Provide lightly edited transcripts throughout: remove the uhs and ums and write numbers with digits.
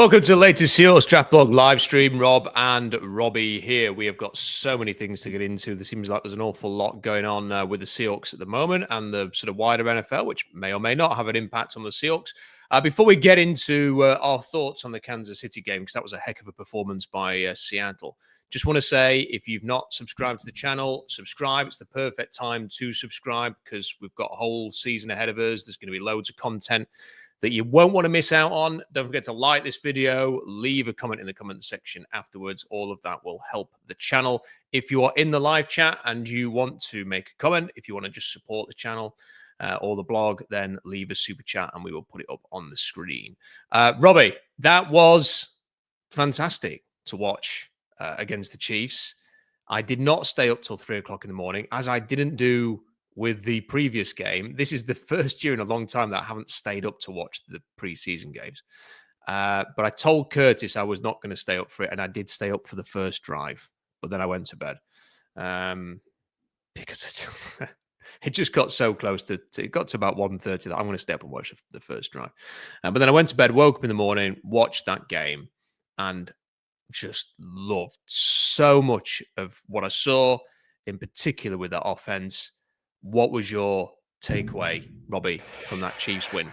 Welcome to the latest Seahawks Draft Blog live stream. Rob and Robbie here. We have got so many things to get into. There seems like there's an awful lot going on with the Seahawks at the moment and the sort of wider NFL, which may or may not have an impact on the Seahawks. Before we get into our thoughts on the Kansas City game, because that was a heck of a performance by Seattle, just want to say, if you've not subscribed to the channel, subscribe. It's the perfect time to subscribe because we've got a whole season ahead of us. There's going to be loads of content that you won't want to miss out on. Don't forget to like this video, leave a comment in the comment section afterwards. All of that will help the channel. If you are in the live chat and you want to make a comment, if you want to just support the channel or the blog, then leave a super chat and we will put it up on the screen. Robbie, that was fantastic to watch against the Chiefs. I did not stay up till 3 o'clock in the morning, as I didn't do with the previous game. This is the first year in a long time that I haven't stayed up to watch the preseason games. But I told Curtis I was not going to stay up for it, and I did stay up for the first drive. But then I went to bed because it just got so close to it got to about 1:30 that I'm going to stay up and watch the first drive. But then I went to bed, woke up in the morning, watched that game, and just loved so much of what I saw, in particular with that offense. What was your takeaway, Robbie, from that Chiefs win?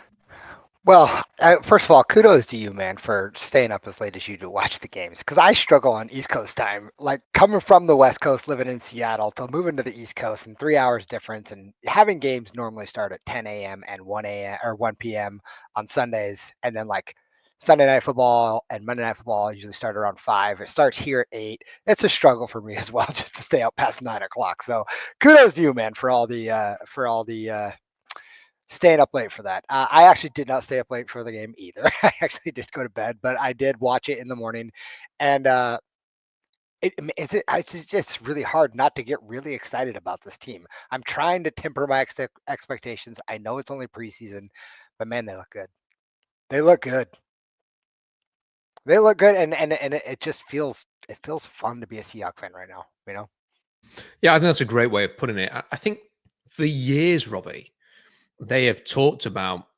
Well, first of all, kudos to you, man, for staying up as late as you do to watch the games. Because I struggle on East Coast time, like coming from the West Coast, living in Seattle, to moving to the East Coast, and 3 hours difference, and having games normally start at 10 a.m. and 1 a.m. or 1 p.m. on Sundays, and then like Sunday Night Football and Monday Night Football usually start around 5. It starts here at 8. It's a struggle for me as well, just to stay up past 9 o'clock. So kudos to you, man, for all the staying up late for that. I actually did not stay up late for the game either. I actually did go to bed, but I did watch it in the morning, and it's just really hard not to get really excited about this team. I'm trying to temper my expectations. I know it's only preseason, but man, they look good. They look good. They look good, and it just feels fun to be a Seahawks fan right now. You know? Yeah, I think that's a great way of putting it. I think for years, Robbie, they talked about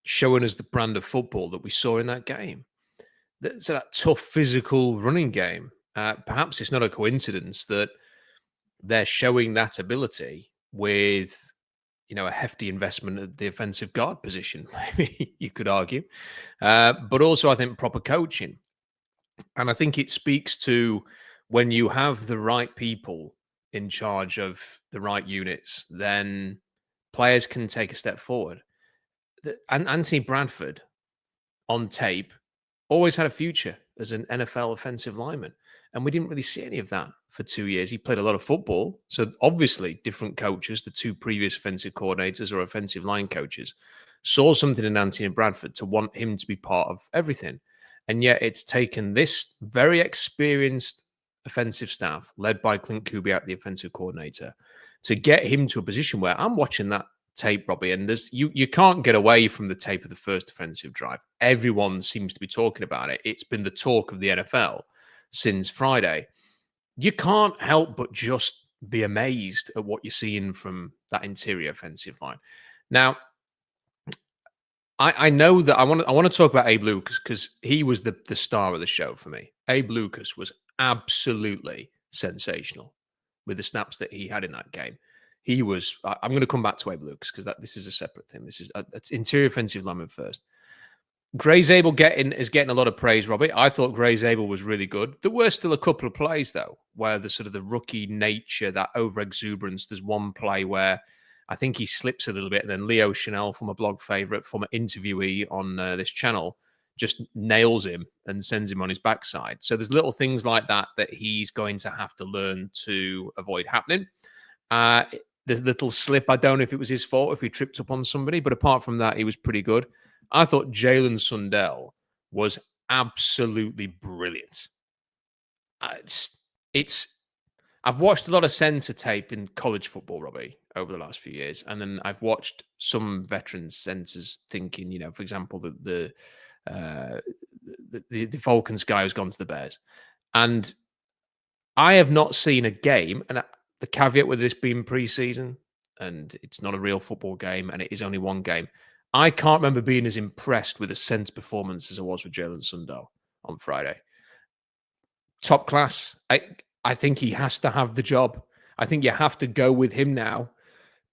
showing us the brand of football that we saw in that game. So that tough, physical running game. Perhaps it's not a coincidence that they're showing that ability with, a hefty investment at the offensive guard position, maybe you could argue. But also, I think, proper coaching. And I think it speaks to when you have the right people in charge of the right units, then players can take a step forward. And Anthony Bradford, on tape, always had a future as an NFL offensive lineman. And we didn't really see any of that for 2 years. He played a lot of football. So obviously different coaches, the two previous offensive coordinators or offensive line coaches, saw something in Anthony Bradford to want him to be part of everything. And yet it's taken this very experienced offensive staff, led by Clint Kubiak, the offensive coordinator, to get him to a position where I'm watching that tape, Robbie, and you can't get away from the tape of the first offensive drive. Everyone seems to be talking about it. It's been the talk of the NFL since Friday. You can't help but just be amazed at what you're seeing from that interior offensive line. Now, I know that I want to talk about Abe Lucas because he was the star of the show for me. Abe Lucas was absolutely sensational with the snaps that he had in that game. He was. I'm going to come back to Abe Lucas because this is a separate thing. This is it's interior offensive lineman first. Gray Zabel is getting a lot of praise, Robbie. I thought Gray Zabel was really good. There were still a couple of plays though where the sort of the rookie nature, that over exuberance. There's one play where I think he slips a little bit, and then Leo Chanel, from a blog favorite, from an interviewee on this channel, just nails him and sends him on his backside. So there's little things like that he's going to have to learn to avoid happening. The little slip, I don't know if it was his fault, if he tripped up on somebody, but apart from that, he was pretty good. I thought Jalen Sundell was absolutely brilliant. I've watched a lot of center tape in college football, Robbie, over the last few years, and then I've watched some veteran centers thinking, for example, the Falcons guy who's gone to the Bears, and I have not seen a game, and the caveat with this being preseason, and it's not a real football game, and it is only one game. I can't remember being as impressed with the sense performance as I was with Jalen Sundell. on Friday. Top class. I think he has to have the job. I think you have to go with him now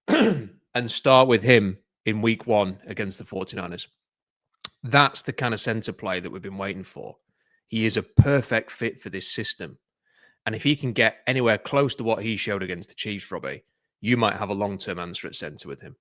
and start with him in week 1 against the 49ers. That's the kind of center play that we've been waiting for. He is a perfect fit for this system. And if he can get anywhere close to what he showed against the Chiefs, Robbie, you might have a long-term answer at center with him.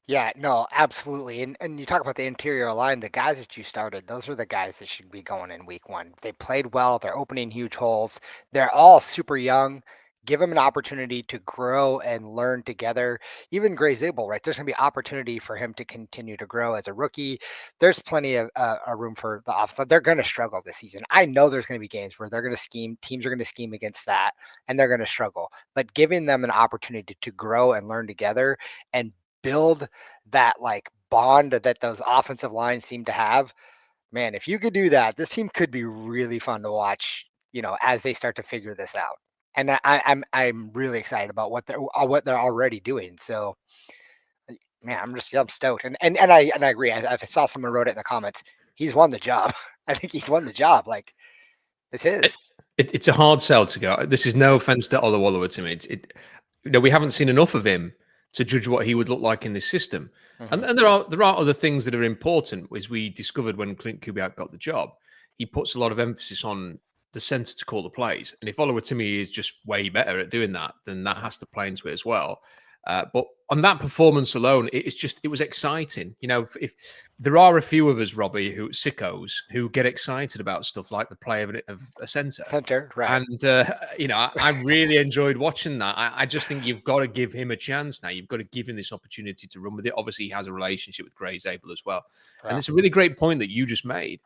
Yeah, no, absolutely. And you talk about the interior line, the guys that you started, those are the guys that should be going in week 1. They played well, they're opening huge holes. They're all super young. Give them an opportunity to grow and learn together. Even Gray Zabel, right? There's going to be opportunity for him to continue to grow as a rookie. There's plenty of room for the offense. They're going to struggle this season. I know there's going to be games where they're going to scheme, teams are going to scheme against that, and they're going to struggle. But giving them an opportunity to grow and learn together and build that like bond that those offensive lines seem to have, man, if you could do that, this team could be really fun to watch, as they start to figure this out. And I'm really excited about what they're already doing. So, man, I'm stoked. And I agree. I saw someone wrote it in the comments. He's won the job. I think he's won the job. Like, it's his. It's a hard sell to go. This is no offense to Olawolowo to me. We haven't seen enough of him to judge what he would look like in this system. Mm-hmm. And there are other things that are important, as we discovered when Clint Kubiak got the job. He puts a lot of emphasis on the center to call the plays. And if Olawotimi is just way better at doing that, then that has to play into it as well. But on that performance alone, it was exciting. If there are a few of us, Robbie, sickos who get excited about stuff like the play of a center. Right. And, I really enjoyed watching that. I just think you've got to give him a chance now. You've got to give him this opportunity to run with it. Obviously, he has a relationship with Gray Zabel as well. Yeah. And it's a really great point that you just made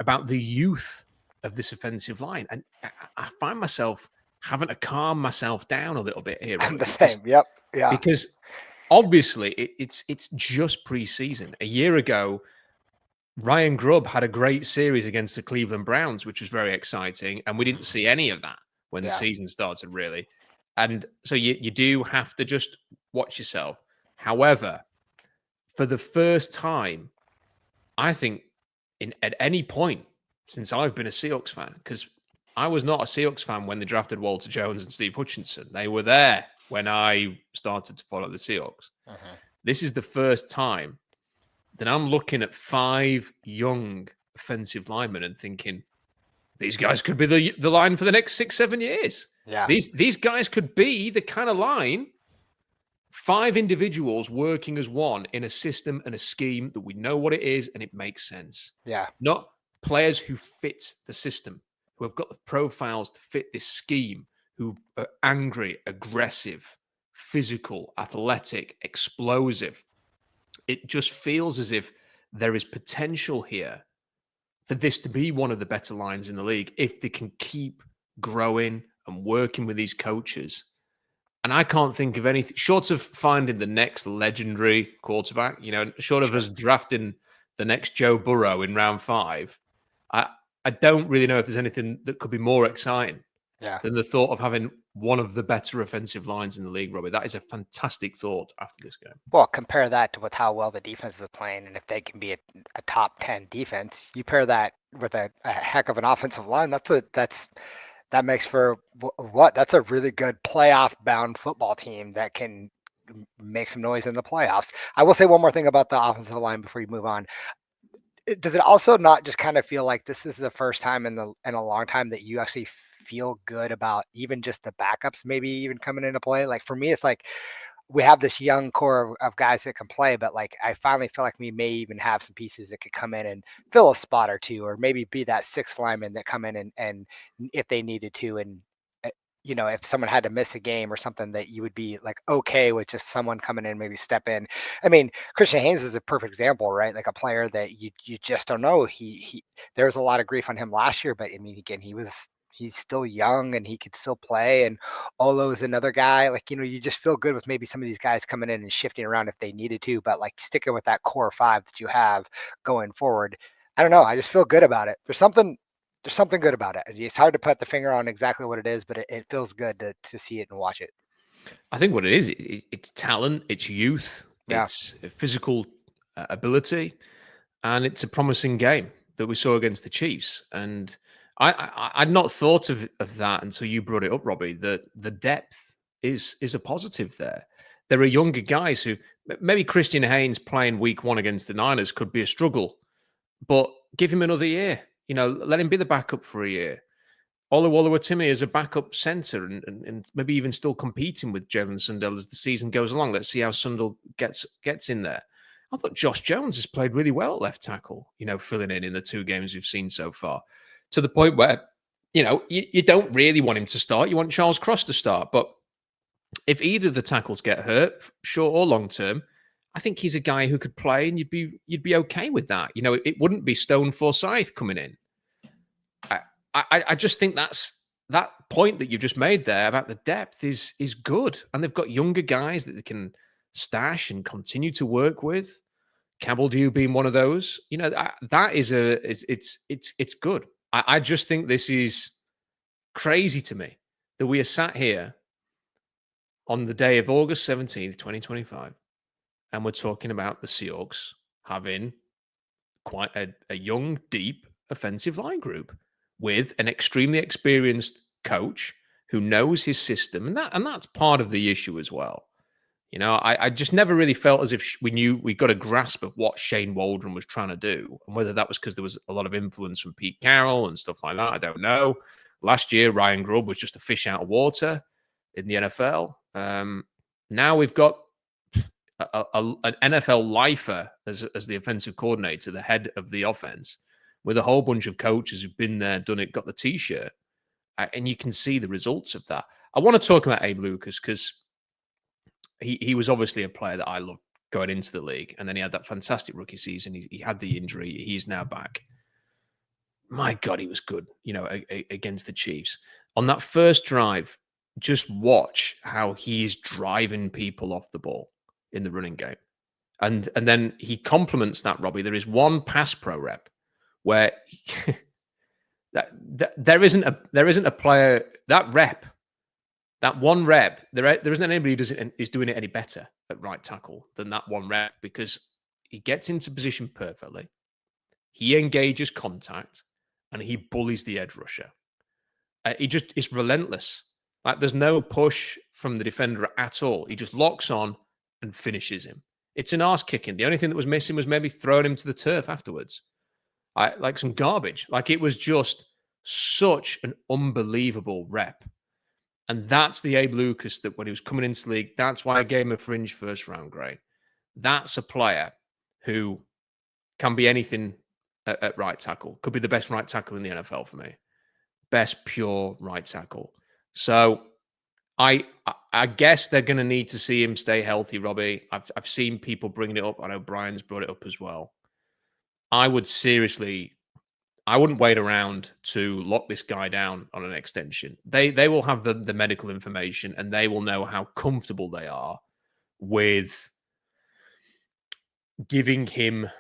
about the youth of this offensive line. And I find myself having to calm myself down a little bit here. I'm the same. Yep. Yeah. Because obviously it's just preseason. A year ago, Ryan Grubb had a great series against the Cleveland Browns, which was very exciting. And we didn't see any of that when the season started, really. And so you do have to just watch yourself. However, for the first time, I think at any point since I've been a Seahawks fan, because I was not a Seahawks fan when they drafted Walter Jones and Steve Hutchinson. They were there when I started to follow the Seahawks. Uh-huh. This is the first time that I'm looking at 5 young offensive linemen and thinking, these guys could be the line for the next 6-7 years. Yeah. These guys could be the kind of line, 5 individuals working as one in a system and a scheme that we know what it is and it makes sense. Yeah. Not players who fit the system, who have got the profiles to fit this scheme, who are angry, aggressive, physical, athletic, explosive. It just feels as if there is potential here for this to be one of the better lines in the league if they can keep growing and working with these coaches. And I can't think of anything short of finding the next legendary quarterback, short of us drafting the next Joe Burrow in round 5. I don't really know if there's anything that could be more exciting than the thought of having one of the better offensive lines in the league, Robbie. That is a fantastic thought after this game. Well, compare that with how well the defense is playing, and if they can be a top 10 defense, you pair that with a heck of an offensive line. That makes for what? That's a really good playoff-bound football team that can make some noise in the playoffs. I will say one more thing about the offensive line before you move on. Does it also not just kind of feel like this is the first time in a long time that you actually feel good about even just the backups maybe even coming into play? Like for me, it's like we have this young core of guys that can play, but like I finally feel like we may even have some pieces that could come in and fill a spot or two, or maybe be that 6th lineman that come in and if they needed to, and if someone had to miss a game or something, that you would be like okay with just someone coming in, maybe step in. I mean, Christian Haynes is a perfect example, right? Like a player that you just don't know. There was a lot of grief on him last year, but I mean, again, he's still young and he could still play. And Olo is another guy. Like, you just feel good with maybe some of these guys coming in and shifting around if they needed to, but like sticking with that core 5 that you have going forward. I don't know. I just feel good about it. There's something good about it. It's hard to put the finger on exactly what it is, but it feels good to see it and watch it. I think what it is, it's talent, it's youth, it's physical ability, and it's a promising game. that we saw against the Chiefs. And I'd not thought of that until you brought it up, Robbie, that the depth is a positive there. There are younger guys who maybe Christian Haynes playing week 1 against the Niners could be a struggle, but give him another year. Let him be the backup for a year. Oluwatimi as a backup center and maybe even still competing with Jalen Sundell as the season goes along. Let's see how Sundell gets in there. I thought Josh Jones has played really well at left tackle, filling in the 2 games we've seen so far, to the point where, you don't really want him to start. You want Charles Cross to start. But if either of the tackles get hurt, short or long term, I think he's a guy who could play, and you'd be okay with that. It wouldn't be Stone Forsyth coming in. I just think that point that you've just made there about the depth is good, and they've got younger guys that they can stash and continue to work with. Campbell Dew being one of those, that is it's good. I just think this is crazy to me that we are sat here on the day of August 17th, 2025, and we're talking about the Seahawks having quite a young, deep offensive line group with an extremely experienced coach who knows his system. And that's part of the issue as well. I just never really felt as if we got a grasp of what Shane Waldron was trying to do. And whether that was because there was a lot of influence from Pete Carroll and stuff like that, I don't know. Last year, Ryan Grubb was just a fish out of water in the NFL. Now we've got an NFL lifer as the offensive coordinator, the head of the offense, with a whole bunch of coaches who've been there, done it, got the T-shirt. And you can see the results of that. I want to talk about Abe Lucas because he was obviously a player that I loved going into the league. And then he had that fantastic rookie season. He had the injury. He's now back. My God, he was good, against the Chiefs. On that first drive, just watch how he's driving people off the ball in the running game. And then he complements that, Robbie. There is one pass pro rep where there isn't a player that rep. That one rep, there isn't anybody who is doing it any better at right tackle than that one rep, because he gets into position perfectly, he engages contact, and he bullies the edge rusher. It's relentless. Like, there's no push from the defender at all. He just locks on and finishes him. It's an arse kicking. The only thing that was missing was maybe throwing him to the turf afterwards. Like some garbage. Like, it was just such an unbelievable rep. And that's the Abe Lucas that when he was coming into the league, that's why I gave him a fringe first round grade. That's a player who can be anything at right tackle. Could be the best right tackle in the NFL for me. Best pure right tackle. So I guess they're going to need to see him stay healthy, Robbie. I've seen people bringing it up. I know Brian's brought it up as well. I wouldn't wait around to lock this guy down on an extension. They will have the medical information, and they will know how comfortable they are with giving him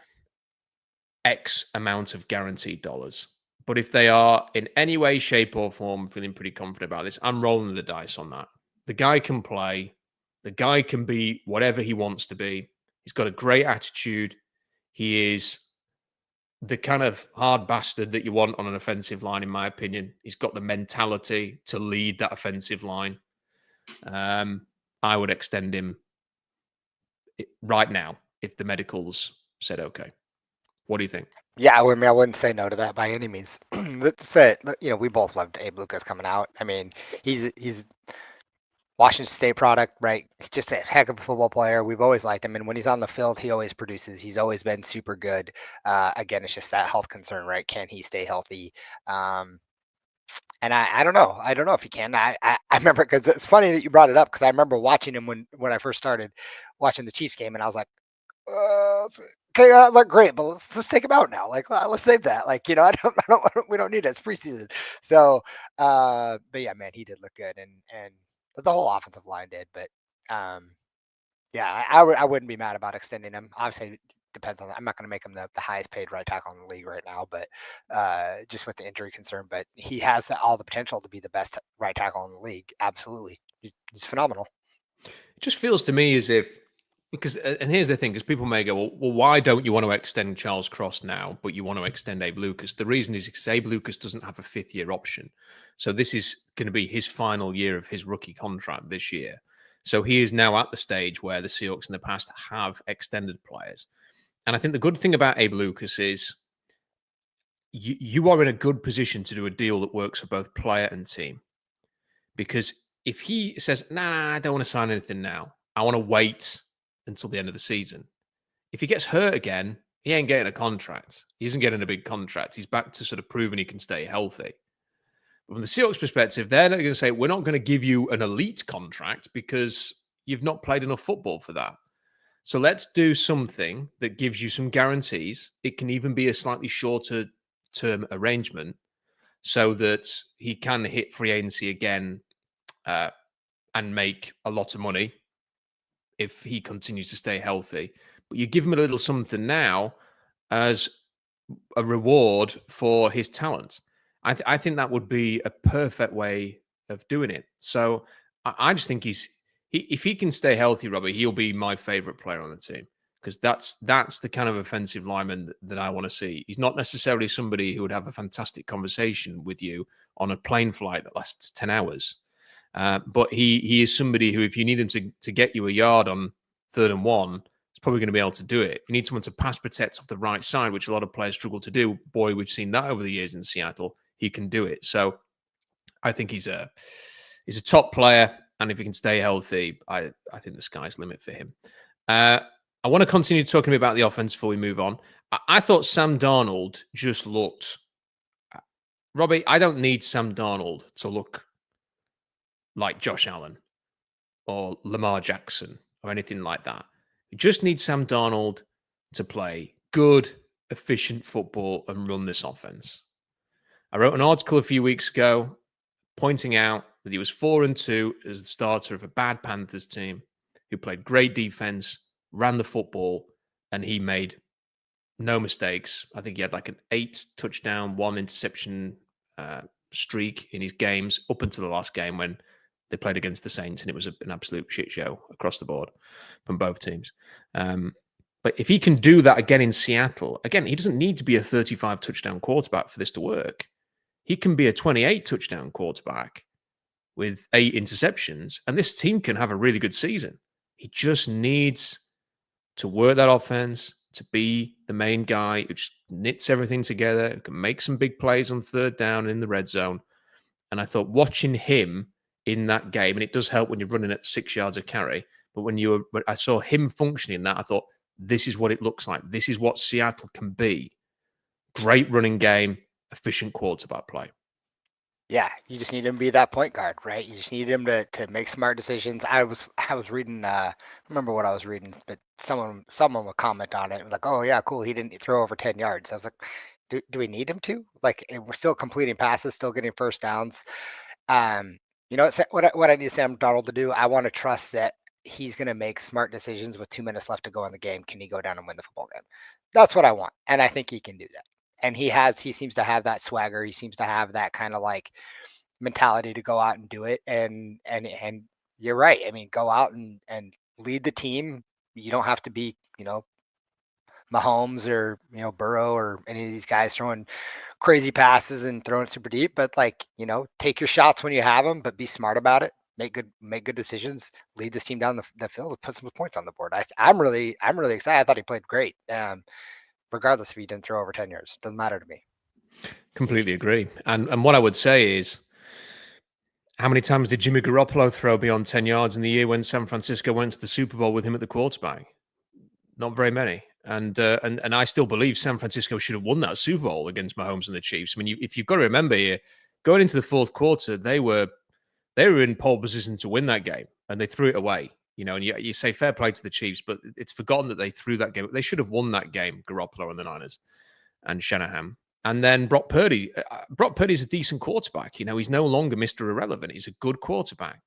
X amount of guaranteed dollars. But if they are in any way, shape, or form feeling pretty confident about this, I'm rolling the dice on that. The guy can play. The guy can be whatever he wants to be. He's got a great attitude. He is the kind of hard bastard that you want on an offensive line, in my opinion. He's got the mentality to lead that offensive line. I would extend him right now if the medicals said okay. What do you think? Yeah, I wouldn't say no to that by any means. That's it. We both loved Abe Lucas coming out. I mean, he's Washington State product, right? He's just a heck of a football player. We've always liked him. And when he's on the field, he always produces. He's always been super good. Again, it's just that health concern, right? Can he stay healthy? And I don't know. I don't know if he can. I remember, because it's funny that you brought it up, because I remember watching him when I first started watching the Chiefs game, and I was like, okay, look great, but let's just take him out now. Like, let's save that. Like, we don't need it. It's preseason. So, but yeah, man, he did look good, and the whole offensive line did. But yeah, I wouldn't be mad about extending him. Obviously, it depends on that. I'm not going to make him the highest paid right tackle in the league right now, but just with the injury concern. But he has all the potential to be the best right tackle in the league. Absolutely, he's phenomenal. It just feels to me as if, Because, and here's the thing, because people may go, well, why don't you want to extend Charles Cross now, but you want to extend Abe Lucas? The reason is because Abe Lucas doesn't have a fifth-year option. So this is going to be his final year of his rookie contract this year. So he is now at the stage where the Seahawks in the past have extended players. And I think the good thing about Abe Lucas is you are in a good position to do a deal that works for both player and team. Because if he says, nah, I don't want to sign anything now, I want to wait until the end of the season. If he gets hurt again, he ain't getting a contract. He isn't getting a big contract. He's back to sort of proving he can stay healthy. But from the Seahawks perspective, they're not going to say, we're not going to give you an elite contract because you've not played enough football for that. So let's do something that gives you some guarantees. It can even be a slightly shorter term arrangement so that he can hit free agency again and make a lot of money if he continues to stay healthy. But you give him a little something now as a reward for his talent. I think that would be a perfect way of doing it. So I just think if he can stay healthy, Robbie, he'll be my favorite player on the team, because that's the kind of offensive lineman that I want to see. He's not necessarily somebody who would have a fantastic conversation with you on a plane flight that lasts 10 hours. But he is somebody who, if you need him to get you a yard on 3rd and 1, he's probably going to be able to do it. If you need someone to pass protect off the right side, which a lot of players struggle to do, boy, we've seen that over the years in Seattle, he can do it. So I think he's a top player, and if he can stay healthy, I think the sky's the limit for him. I want to continue talking about the offense before we move on. I thought Sam Darnold just looked... Robbie, I don't need Sam Darnold to look like Josh Allen or Lamar Jackson or anything like that. You just need Sam Darnold to play good, efficient football and run this offense. I wrote an article a few weeks ago pointing out that he was 4-2 as the starter of a bad Panthers team who played great defense, ran the football, and he made no mistakes. I think he had like an 8 touchdown, 1 interception streak in his games up until the last game when they played against the Saints, and it was an absolute shit show across the board from both teams. But if he can do that again in Seattle, again, he doesn't need to be a 35 touchdown quarterback for this to work. He can be a 28 touchdown quarterback with 8 interceptions, and this team can have a really good season. He just needs to work that offense, to be the main guy who just knits everything together, who can make some big plays on 3rd down in the red zone. And I thought watching him in that game, and it does help when you're running at 6 yards a carry, but when I saw him functioning that, I thought, this is what it looks like. This is what Seattle can be. Great running game, efficient quarterback play. Yeah, you just need him to be that point guard, right? You just need him to make smart decisions. I was reading, I don't remember what I was reading, but someone would comment on it, like, oh yeah, cool, he didn't throw over 10 yards. I was like, do we need him to? Like, we're still completing passes, still getting first downs. You know what I need Sam Darnold to do? I want to trust that he's going to make smart decisions with 2 minutes left to go in the game. Can he go down and win the football game? That's what I want, and I think he can do that. And he seems to have that swagger. He seems to have that kind of like mentality to go out and do it. And you're right. I mean, go out and lead the team. You don't have to be, Mahomes or, Burrow or any of these guys throwing crazy passes and throwing super deep, but like, take your shots when you have them, but be smart about it. Make good decisions, lead this team down the field, put some points on the board. I'm really excited. I thought he played great. Regardless if he didn't throw over 10 yards, doesn't matter to me. Completely agree. And what I would say is, how many times did Jimmy Garoppolo throw beyond 10 yards in the year when San Francisco went to the Super Bowl with him at the quarterback? Not very many. And I still believe San Francisco should have won that Super Bowl against Mahomes and the Chiefs. I mean, if you've got to remember here, going into the 4th quarter, they were in pole position to win that game, and they threw it away. And you say fair play to the Chiefs, but it's forgotten that they threw that game. They should have won that game, Garoppolo and the Niners and Shanahan. And then Brock Purdy. Brock Purdy's a decent quarterback. He's no longer Mr. Irrelevant. He's a good quarterback.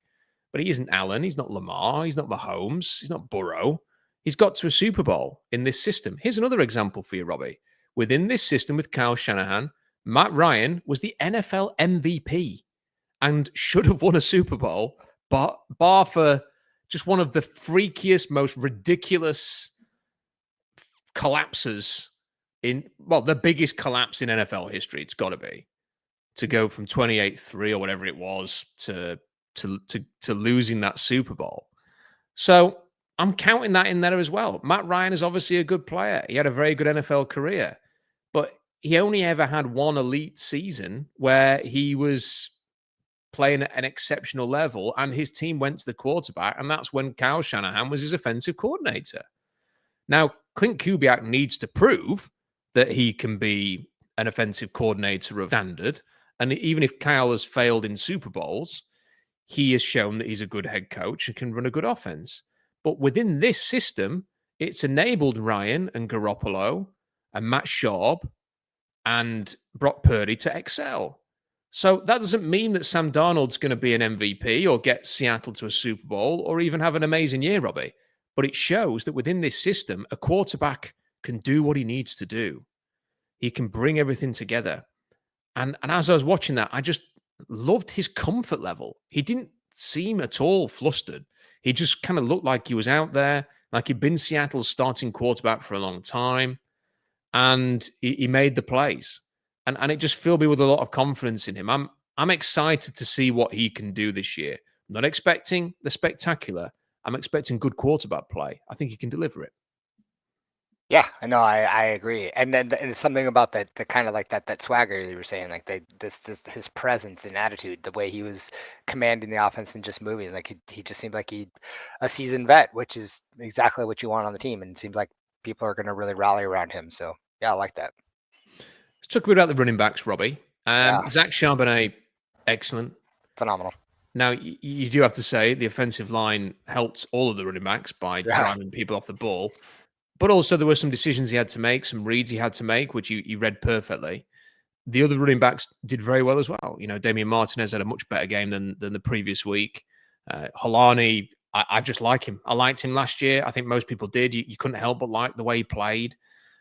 But he isn't Allen. He's not Lamar. He's not Mahomes. He's not Burrow. He's got to a Super Bowl in this system. Here's another example for you, Robbie. Within this system with Kyle Shanahan, Matt Ryan was the NFL MVP and should have won a Super Bowl, but bar for Just one of the freakiest, most ridiculous collapses the biggest collapse in NFL history. It's got to be, to go from 28-3 or whatever it was to losing that Super Bowl. So I'm counting that in there as well. Matt Ryan is obviously a good player. He had a very good NFL career, but he only ever had one elite season where he was playing at an exceptional level and his team went to the quarterback, and that's when Kyle Shanahan was his offensive coordinator. Now, Clint Kubiak needs to prove that he can be an offensive coordinator of standard. And even if Kyle has failed in Super Bowls, he has shown that he's a good head coach and can run a good offense. But within this system, it's enabled Ryan and Garoppolo and Matt Schaub and Brock Purdy to excel. So that doesn't mean that Sam Darnold's going to be an MVP or get Seattle to a Super Bowl or even have an amazing year, Robbie. But it shows that within this system, a quarterback can do what he needs to do. He can bring everything together. And as I was watching that, I just loved his comfort level. He didn't seem at all flustered. He just kind of looked like he was out there, like he'd been Seattle's starting quarterback for a long time. And he made the plays. And it just filled me with a lot of confidence in him. I'm excited to see what he can do this year. I'm not expecting the spectacular. I'm expecting good quarterback play. I think he can deliver it. Yeah, I know. I agree. And then it's something about the kind of like that swagger you were saying, like this his presence and attitude, the way he was commanding the offense and just moving. Like he just seemed like a seasoned vet, which is exactly what you want on the team. And it seems like people are going to really rally around him. So yeah, I like that. Let's talk about the running backs, Robbie. Yeah. Zach Charbonnet, excellent. Phenomenal. Now, you do have to say the offensive line helped all of the running backs by driving people off the ball. But also there were some decisions he had to make, some reads he had to make, which you read perfectly. The other running backs did very well as well. You know, Damian Martinez had a much better game than the previous week. Holani, I just like him. I liked him last year. I think most people did. You couldn't help but like the way he played.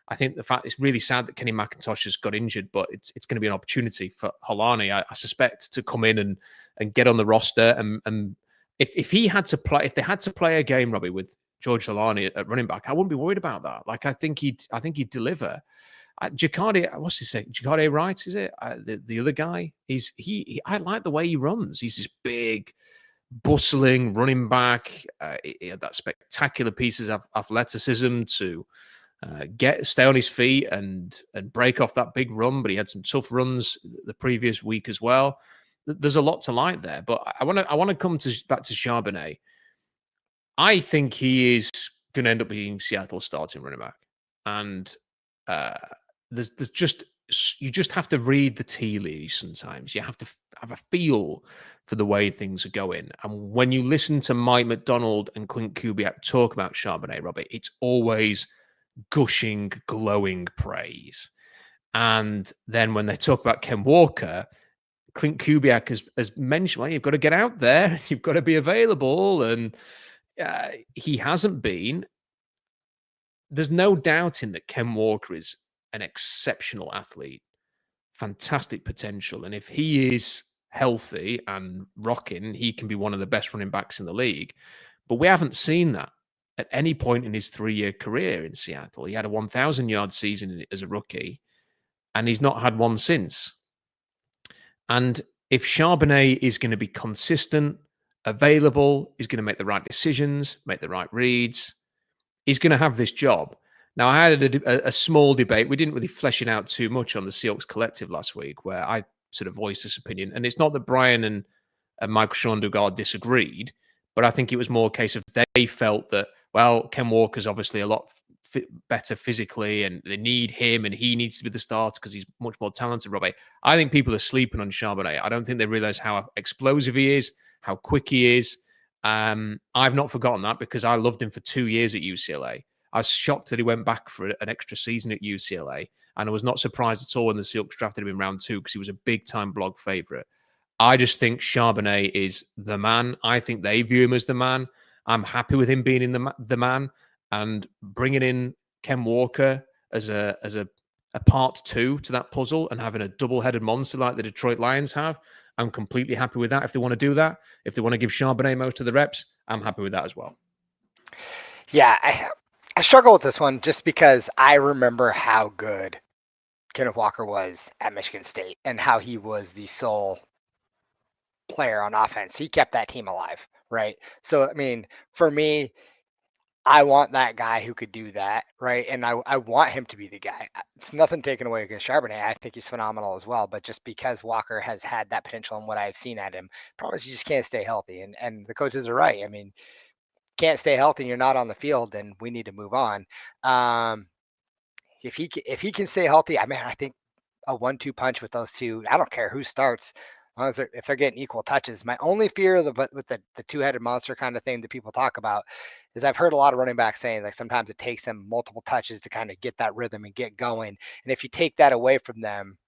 I think the fact it's really sad that Kenny McIntosh has got injured, but it's going to be an opportunity for Holani, I suspect, to come in and get on the roster. And if he had to play, if they had to play a game, Robbie, with George Holani at running back, I wouldn't be worried about that. Like I think he'd deliver. Jacardi, what's his name? Jacardi Wright, is it? The other guy, I like the way he runs. He's this big, bustling running back. He had that spectacular pieces of athleticism to stay on his feet and break off that big run. But he had some tough runs the previous week as well. There's a lot to like there. But I want to come back to Charbonnet. I think he is going to end up being Seattle's starting running back, and there's just you just have to read the tea leaves sometimes. You have to have a feel for the way things are going. And when you listen to Mike McDonald and Clint Kubiak talk about Charbonnet, Robbie, it's always gushing, glowing praise. And then when they talk about Ken Walker, Clint Kubiak has mentioned, well, you've got to get out there, you've got to be available, and he hasn't been. There's no doubting that Ken Walker is an exceptional athlete, fantastic potential. And if he is healthy and rocking, he can be one of the best running backs in the league. But we haven't seen that at any point in his 3-year career in Seattle. He had a 1,000-yard season as a rookie, and he's not had one since. And if Charbonnet is going to be consistent, available, he's going to make the right decisions, make the right reads, he's going to have this job. Now, I had a small debate. We didn't really flesh it out too much on the Seahawks Collective last week, where I sort of voiced this opinion. And it's not that Brian and Michael Sean Dugard disagreed, but I think it was more a case of they felt that, well, Ken Walker's obviously a lot better physically and they need him and he needs to be the starter because he's much more talented, Robbie. I think people are sleeping on Charbonnet. I don't think they realize how explosive he is, how quick he is. I've not forgotten that because I loved him for 2 years at UCLA. I was shocked that he went back for an extra season at UCLA, and I was not surprised at all when the Seahawks drafted him in round 2 because he was a big-time blog favorite. I just think Charbonnet is the man. I think they view him as the man. I'm happy with him being in the man, and bringing in Ken Walker as a part 2 to that puzzle and having a double-headed monster like the Detroit Lions have. I'm completely happy with that. If they want to do that, if they want to give Charbonnet most of the reps, I'm happy with that as well. Yeah, I struggle with this one just because I remember how good Kenneth Walker was at Michigan State and how he was the sole player on offense. He kept that team alive, right? So, I mean, for me, I want that guy who could do that, right? And I want him to be the guy. It's nothing taken away against Charbonnet. I think he's phenomenal as well. But just because Walker has had that potential and what I've seen at him, probably he just can't stay healthy. And the coaches are right. I mean, can't stay healthy and you're not on the field, then we need to move on. If he can stay healthy, I think a 1-2 punch with those two. I don't care who starts, as long as if they're getting equal touches. My only fear with the two-headed monster kind of thing that people talk about is I've heard a lot of running backs saying like sometimes it takes them multiple touches to kind of get that rhythm and get going. And if you take that away from them,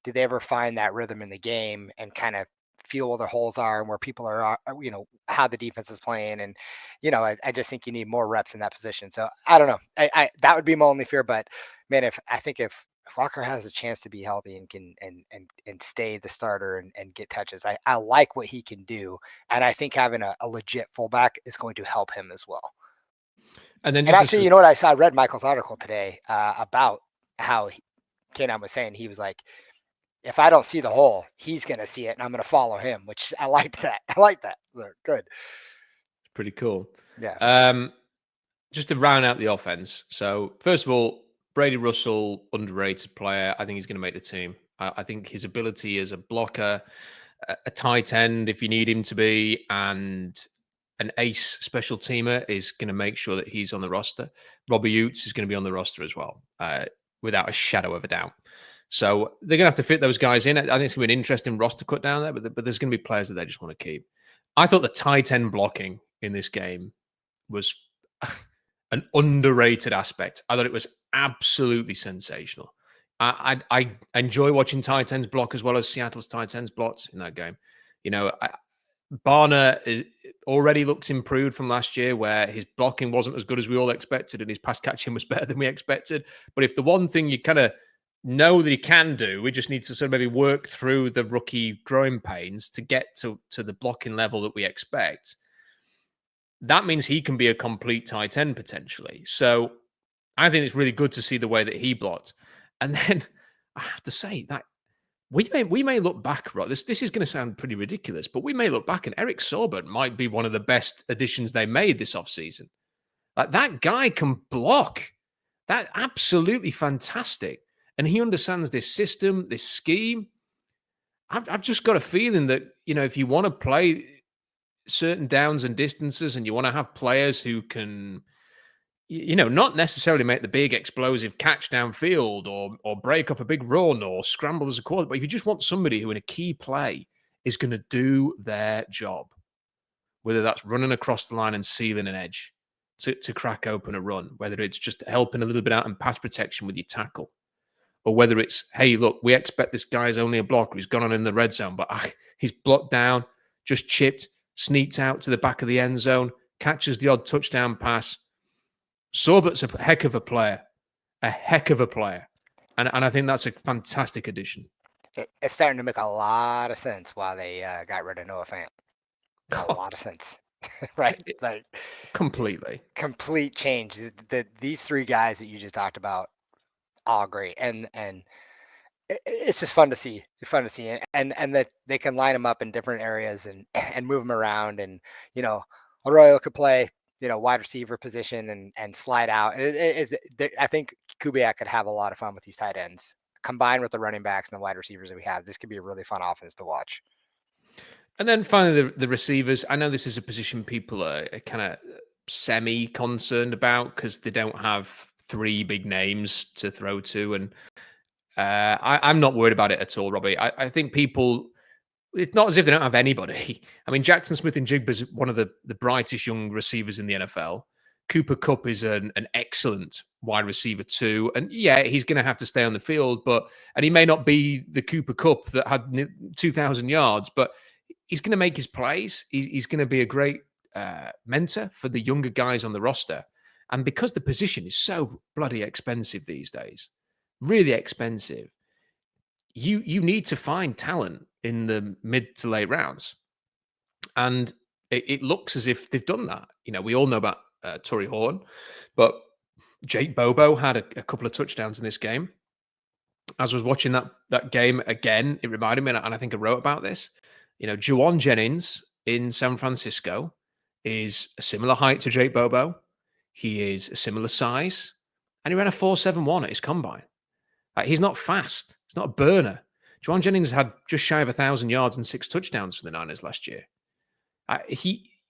do they ever find that rhythm in the game and kind of feel where their holes are and where people are, how the defense is playing? And, I just think you need more reps in that position. So I don't know. I that would be my only fear. But man, if Walker has a chance to be healthy and can and stay the starter and get touches, I like what he can do. And I think having a legit fullback is going to help him as well. And then and actually, you know what I saw? I read Michael's article today about how Kenan was saying. He was like, if I don't see the hole, he's going to see it, and I'm going to follow him, which I liked that. I like that. Good. Pretty cool. Yeah. Just to round out the offense. So, first of all, Brady Russell, underrated player. I think he's going to make the team. I think his ability as a blocker, a tight end if you need him to be, and an ace special teamer is going to make sure that he's on the roster. Robbie Utes is going to be on the roster as well, without a shadow of a doubt. So they're going to have to fit those guys in. I think it's going to be an interesting roster cut down there, but there's going to be players that they just want to keep. I thought the tight end blocking in this game was an underrated aspect. I thought it was absolutely sensational. I enjoy watching tight ends block as well as Seattle's tight ends blocked in that game. Barner already looks improved from last year, where his blocking wasn't as good as we all expected and his pass catching was better than we expected. But if the one thing you kind of know that he can do, we just need to sort of maybe work through the rookie growing pains to get to the blocking level that we expect. That means he can be a complete tight end potentially. So I think it's really good to see the way that he blocked. And then I have to say that we may look back, right? This is going to sound pretty ridiculous, but we may look back and Eric Saubert might be one of the best additions they made this offseason. Like, that guy can block. That absolutely fantastic. And he understands this system, this scheme. I've just got a feeling that, if you want to play certain downs and distances and you want to have players who can, not necessarily make the big explosive catch downfield or break off a big run or scramble as a quarterback, but if you just want somebody who in a key play is going to do their job, whether that's running across the line and sealing an edge to crack open a run, whether it's just helping a little bit out in pass protection with your tackle, or whether it's, hey, look, we expect this guy's only a blocker. He's gone on in the red zone, but he's blocked down, just chipped, sneaked out to the back of the end zone, catches the odd touchdown pass. Saubert's a heck of a player. And I think that's a fantastic addition. It's starting to make a lot of sense why they got rid of Noah Fant. A lot of sense, right? Like, completely. Complete change. These three guys that you just talked about, all great. And it's just fun to see. It's fun to see. And that they can line them up in different areas and move them around. And, Arroyo could play, wide receiver position and slide out. I think Kubiak could have a lot of fun with these tight ends combined with the running backs and the wide receivers that we have. This could be a really fun offense to watch. And then finally, the receivers. I know this is a position people are kind of semi-concerned about because they don't have three big names to throw to. And I'm not worried about it at all, Robbie. I think people, it's not as if they don't have anybody. I mean, Jackson Smith and Jigba is one of the brightest young receivers in the NFL. Cooper Kupp is an excellent wide receiver too. And yeah, he's going to have to stay on the field, and he may not be the Cooper Kupp that had 2,000 yards, but he's going to make his plays. He's going to be a great mentor for the younger guys on the roster. And because the position is so bloody expensive these days, really expensive, you need to find talent in the mid to late rounds. And it looks as if they've done that. We all know about Torrey Horn, but Jake Bobo had a couple of touchdowns in this game. As I was watching that game again, it reminded me, and I think I wrote about this. Juwan Jennings in San Francisco is a similar height to Jake Bobo. He is a similar size, and he ran a 4.71 at his combine. He's not fast. He's not a burner. Juwan Jennings had just shy of 1,000 yards and 6 touchdowns for the Niners last year.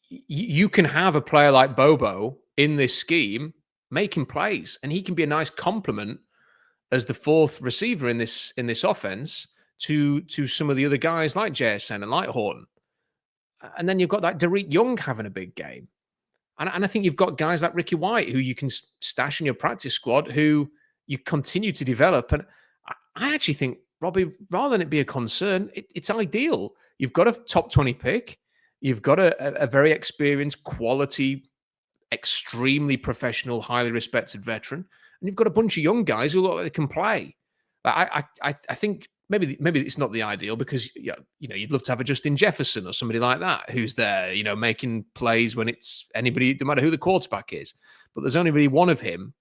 You can have a player like Bobo in this scheme making plays, and he can be a nice complement as the fourth receiver in this offense to some of the other guys like JSN and like Horton. And then you've got that Derek Young having a big game. And I think you've got guys like Ricky White who you can stash in your practice squad who you continue to develop. And I actually think, Robbie, rather than it be a concern, it's ideal. You've got a top 20 pick. You've got a very experienced, quality, extremely professional, highly respected veteran. And you've got a bunch of young guys who look like they can play. I think maybe it's not the ideal because you'd love to have a Justin Jefferson or somebody like that who's there, making plays when it's anybody, no matter who the quarterback is. But there's only really one of him.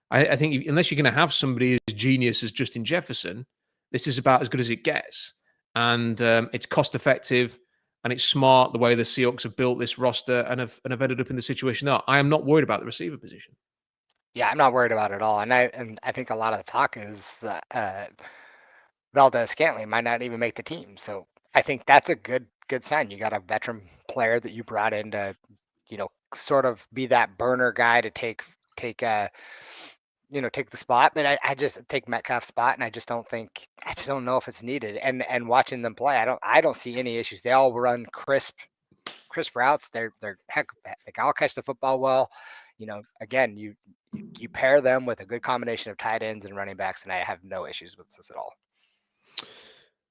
I think unless you're going to have somebody as genius as Justin Jefferson, this is about as good as it gets. And it's cost effective and it's smart the way the Seahawks have built this roster and have ended up in the situation now. I am not worried about the receiver position. Yeah, I'm not worried about it at all. And I think a lot of the talk is that Valdez-Scantling might not even make the team. So I think that's a good sign. You got a veteran player that you brought in to, sort of be that burner guy to take the spot. But I just take Metcalf's spot, and I just don't know if it's needed. And watching them play, I don't see any issues. They all run crisp routes. They're heck, they can all catch the football well. Again, you pair them with a good combination of tight ends and running backs, and I have no issues with this at all.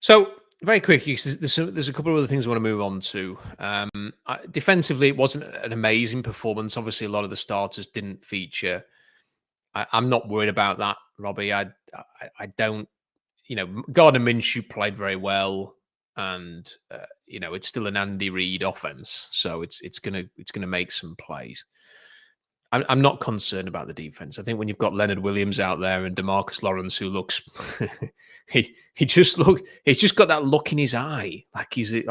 So very quickly, there's a couple of other things I want to move on to. Defensively, it wasn't an amazing performance. Obviously, a lot of the starters didn't feature. I'm not worried about that, Robbie. I don't. Gardner Minshew played very well, and it's still an Andy Reid offense, so it's gonna make some plays. I'm not concerned about the defense. I think when you've got Leonard Williams out there and DeMarcus Lawrence, who looks, he's just got that look in his eye, like he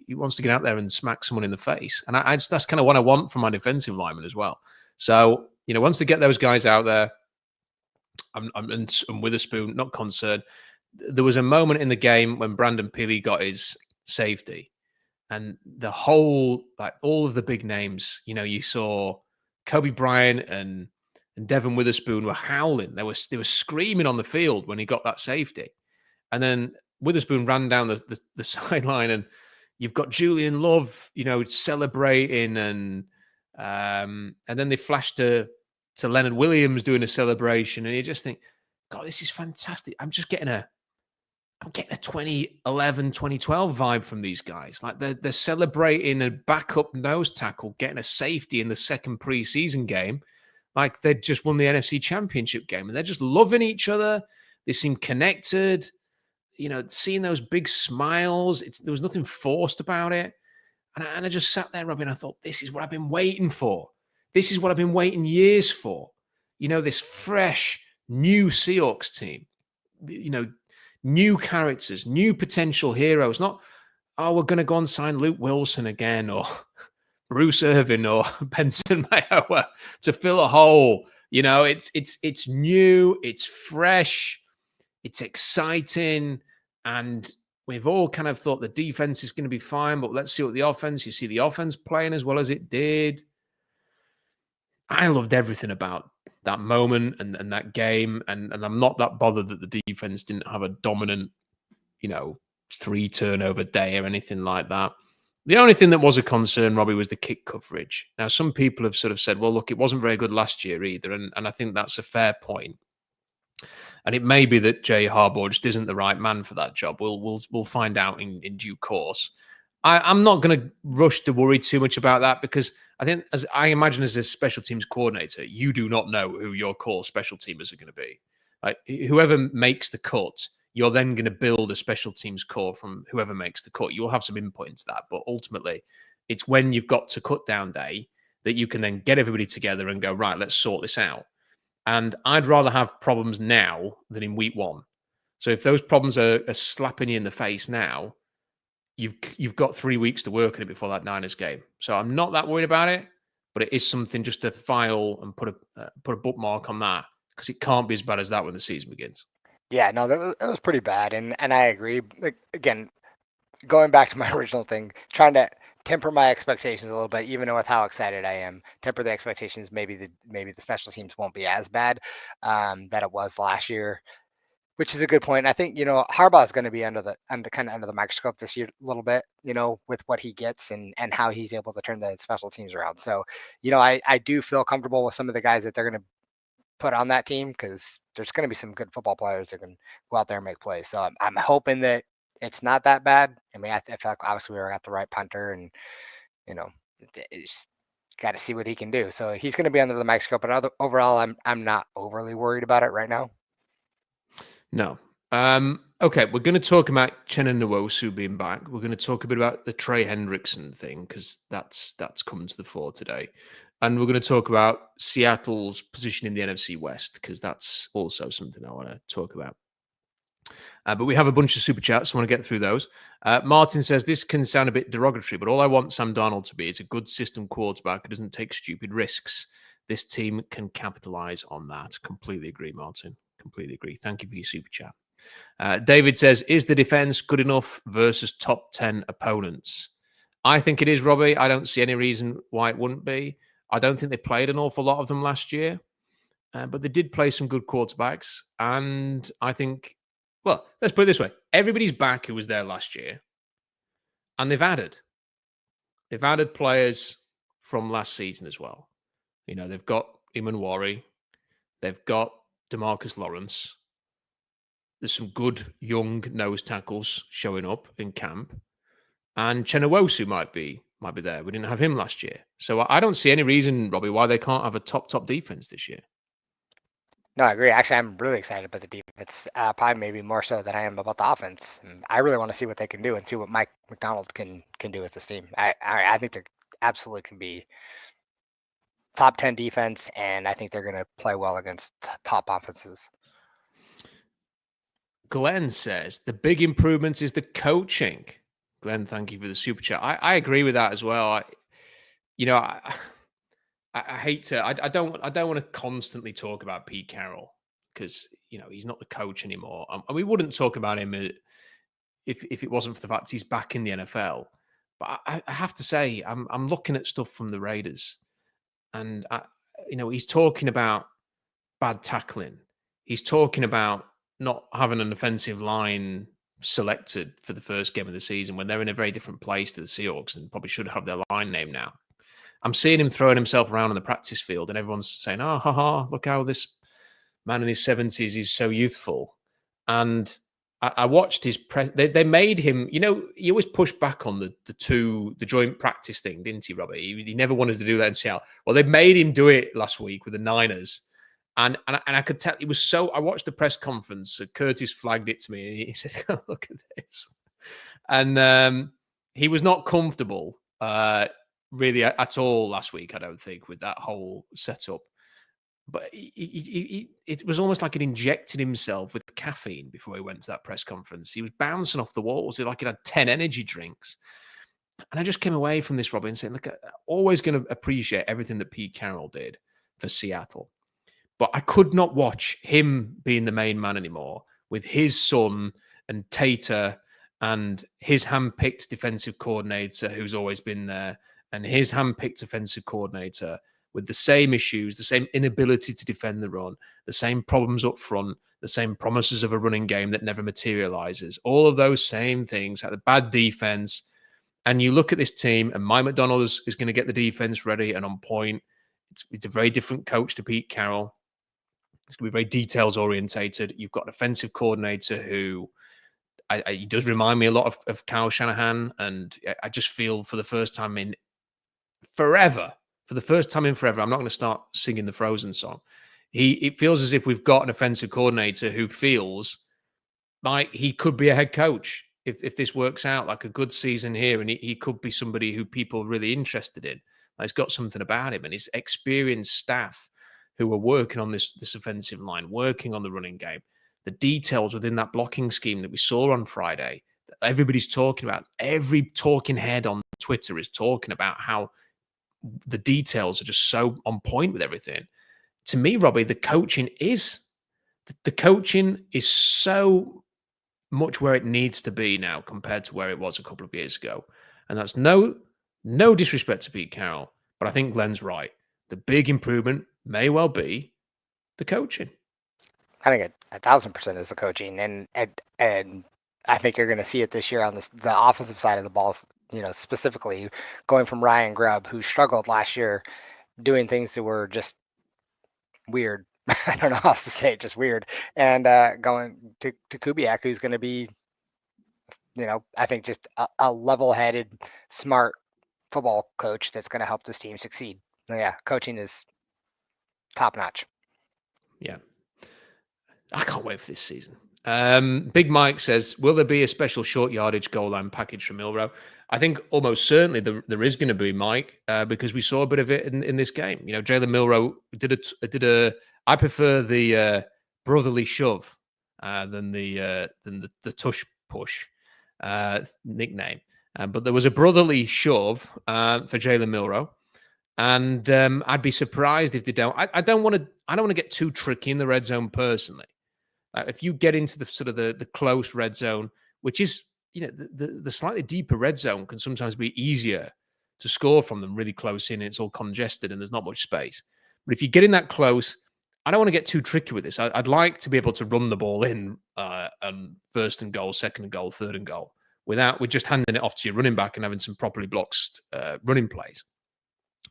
wants to get out there and smack someone in the face. And that's kind of what I want from my defensive lineman as well. So once they get those guys out there, and Witherspoon, not concerned. There was a moment in the game when Brandon Peely got his safety, and the whole, like all of the big names, you saw Kobe Bryant and Devin Witherspoon were howling. They were screaming on the field when he got that safety. And then Witherspoon ran down the sideline, and you've got Julian Love, celebrating, and then they flashed to Leonard Williams doing a celebration, and you just think, God, this is fantastic. I'm getting a 2011, 2012 vibe from these guys. Like they're celebrating a backup nose tackle, getting a safety in the second preseason game. Like they just won the NFC Championship game, and they're just loving each other. They seem connected. Seeing those big smiles. There was nothing forced about it. And I just sat there, Robbie, and I thought, this is what I've been waiting for. This is what I've been waiting years for. This fresh, new Seahawks team. New characters, new potential heroes. Not, we're going to go and sign Luke Wilson again, or Bruce Irvin, or Benson Mayowa to fill a hole. It's new, it's fresh, it's exciting, and we've all kind of thought the defense is going to be fine, but let's see what the offense. You see the offense playing as well as it did. I loved everything about that moment and that game, and I'm not that bothered that the defense didn't have a dominant, 3 turnover day or anything like that. The only thing that was a concern, Robbie, was the kick coverage. Now, some people have sort of said, well, look, it wasn't very good last year either, and I think that's a fair point. And it may be that Jay Harbaugh just isn't the right man for that job. We'll find out in due course. I'm not going to rush to worry too much about that, because I think, as I imagine, as a special teams coordinator, you do not know who your core special teamers are going to be. Like, whoever makes the cut, you're then going to build a special teams core from whoever makes the cut. You'll have some input into that, but ultimately, it's when you've got to cut down day that you can then get everybody together and go, right, let's sort this out. And I'd rather have problems now than in week 1. So if those problems are slapping you in the face now, you've got 3 weeks to work on it before that Niners game. So I'm not that worried about it, but it is something just to file and put a bookmark on that, because it can't be as bad as that when the season begins. Yeah, no, that was pretty bad, and I agree. Like, again, going back to my original thing, trying to temper my expectations a little bit, even with how excited I am. Temper the expectations. Maybe the special teams won't be as bad that it was last year, which is a good point. I think Harbaugh is going to be under the microscope this year a little bit, with what he gets and how he's able to turn the special teams around. So, I do feel comfortable with some of the guys that they're going to put on that team, because there's going to be some good football players that can go out there and make plays. So I'm hoping that it's not that bad. I mean, I feel like obviously we got the right punter, and it's got to see what he can do. So he's going to be under the microscope, but overall, I'm not overly worried about it right now. No. Okay, we're going to talk about Chenna Nwosu being back. We're going to talk a bit about the Trey Hendrickson thing, because that's coming to the fore today. And we're going to talk about Seattle's position in the NFC West, because that's also something I want to talk about. But we have a bunch of super chats, so I want to get through those. Martin says, this can sound a bit derogatory, but all I want Sam Darnold to be is a good system quarterback who doesn't take stupid risks. This team can capitalize on that. Completely agree, Martin. Completely agree. Thank you for your super chat. David says, is the defense good enough versus top 10 opponents? I think it is, Robbie. I don't see any reason why it wouldn't be. I don't think they played an awful lot of them last year, but they did play some good quarterbacks. And I think, well, let's put it this way. Everybody's back who was there last year, and they've added players from last season as well. They've got Imanwari. They've got DeMarcus Lawrence. There's some good young nose tackles showing up in camp. And Chenna might be there. We didn't have him last year. So I don't see any reason, Robbie, why they can't have a top defense this year. No, I agree. Actually, I'm really excited about the defense, probably maybe more so than I am about the offense. I really want to see what they can do and see what Mike McDonald can do with this team. I think they absolutely can be top 10 defense, and I think they're going to play well against top offenses. Glenn says the big improvement is the coaching. Glenn, thank you for the super chat. I agree with that as well. I hate to. I don't want to constantly talk about Pete Carroll, because he's not the coach anymore. And we wouldn't talk about him if it wasn't for the fact he's back in the NFL. But I have to say, I'm looking at stuff from the Raiders, and he's talking about bad tackling. He's talking about not having an offensive line selected for the first game of the season when they're in a very different place to the Seahawks and probably should have their line name now. I'm seeing him throwing himself around on the practice field, and everyone's saying, oh, haha, look how this man in his 70s is so youthful. And I watched his press. They made him, he always pushed back on the joint practice thing, didn't he, Robbie? He never wanted to do that in Seattle. Well, they made him do it last week with the Niners. And I could tell it was so. I watched the press conference. Curtis flagged it to me, and he said, oh, look at this. And he was not comfortable really at all last week, I don't think, with that whole setup. But it was almost like he'd injected himself with caffeine before he went to that press conference. He was bouncing off the walls like he'd had 10 energy drinks. And I just came away from this, Robin, saying, look, I'm always going to appreciate everything that Pete Carroll did for Seattle. But I could not watch him being the main man anymore with his son and Tater and his hand-picked defensive coordinator who's always been there and his hand-picked offensive coordinator with the same issues, the same inability to defend the run, the same problems up front, the same promises of a running game that never materializes. All of those same things, like the bad defense. And you look at this team, and Mike McDonald is going to get the defense ready and on point. It's a very different coach to Pete Carroll. It's going to be very details orientated. You've got an offensive coordinator who he does remind me a lot of Kyle Shanahan. And I just feel for the first time in forever, I'm not going to start singing the Frozen song. It feels as if we've got an offensive coordinator who feels like he could be a head coach if this works out, like a good season here, and he could be somebody who people are really interested in. Like, he's got something about him, and his experienced staff who are working on this offensive line, working on the running game, the details within that blocking scheme that we saw on Friday, that everybody's talking about. Every talking head on Twitter is talking about how the details are just so on point with everything. To me, Robbie, the coaching is so much where it needs to be now compared to where it was a couple of years ago. And that's no disrespect to Pete Carroll, but I think Glenn's right. The big improvement may well be the coaching. I think 1,000% is the coaching, and I think you're going to see it this year on the offensive side of the ball. Specifically going from Ryan Grubb, who struggled last year, doing things that were just weird. I don't know how else to say it, just weird. And going to Kubiak, who's going to be, I think just a level-headed, smart football coach that's going to help this team succeed. So yeah, coaching is top notch. Yeah. I can't wait for this season. Big Mike says, will there be a special short yardage goal line package from Milrow? I think almost certainly there is going to be, Mike, because we saw a bit of it in this game. Jalen Milrow did a. I prefer the brotherly shove than the tush push nickname. But there was a brotherly shove for Jalen Milrow, and I'd be surprised if they don't. I don't want to get too tricky in the red zone personally. If you get into the sort of the close red zone, which is the slightly deeper red zone can sometimes be easier to score from them really close in. It's all congested and there's not much space. But if you get in that close, I don't want to get too tricky with this. I'd like to be able to run the ball in on first and goal, second and goal, third and goal with just handing it off to your running back and having some properly blocked running plays.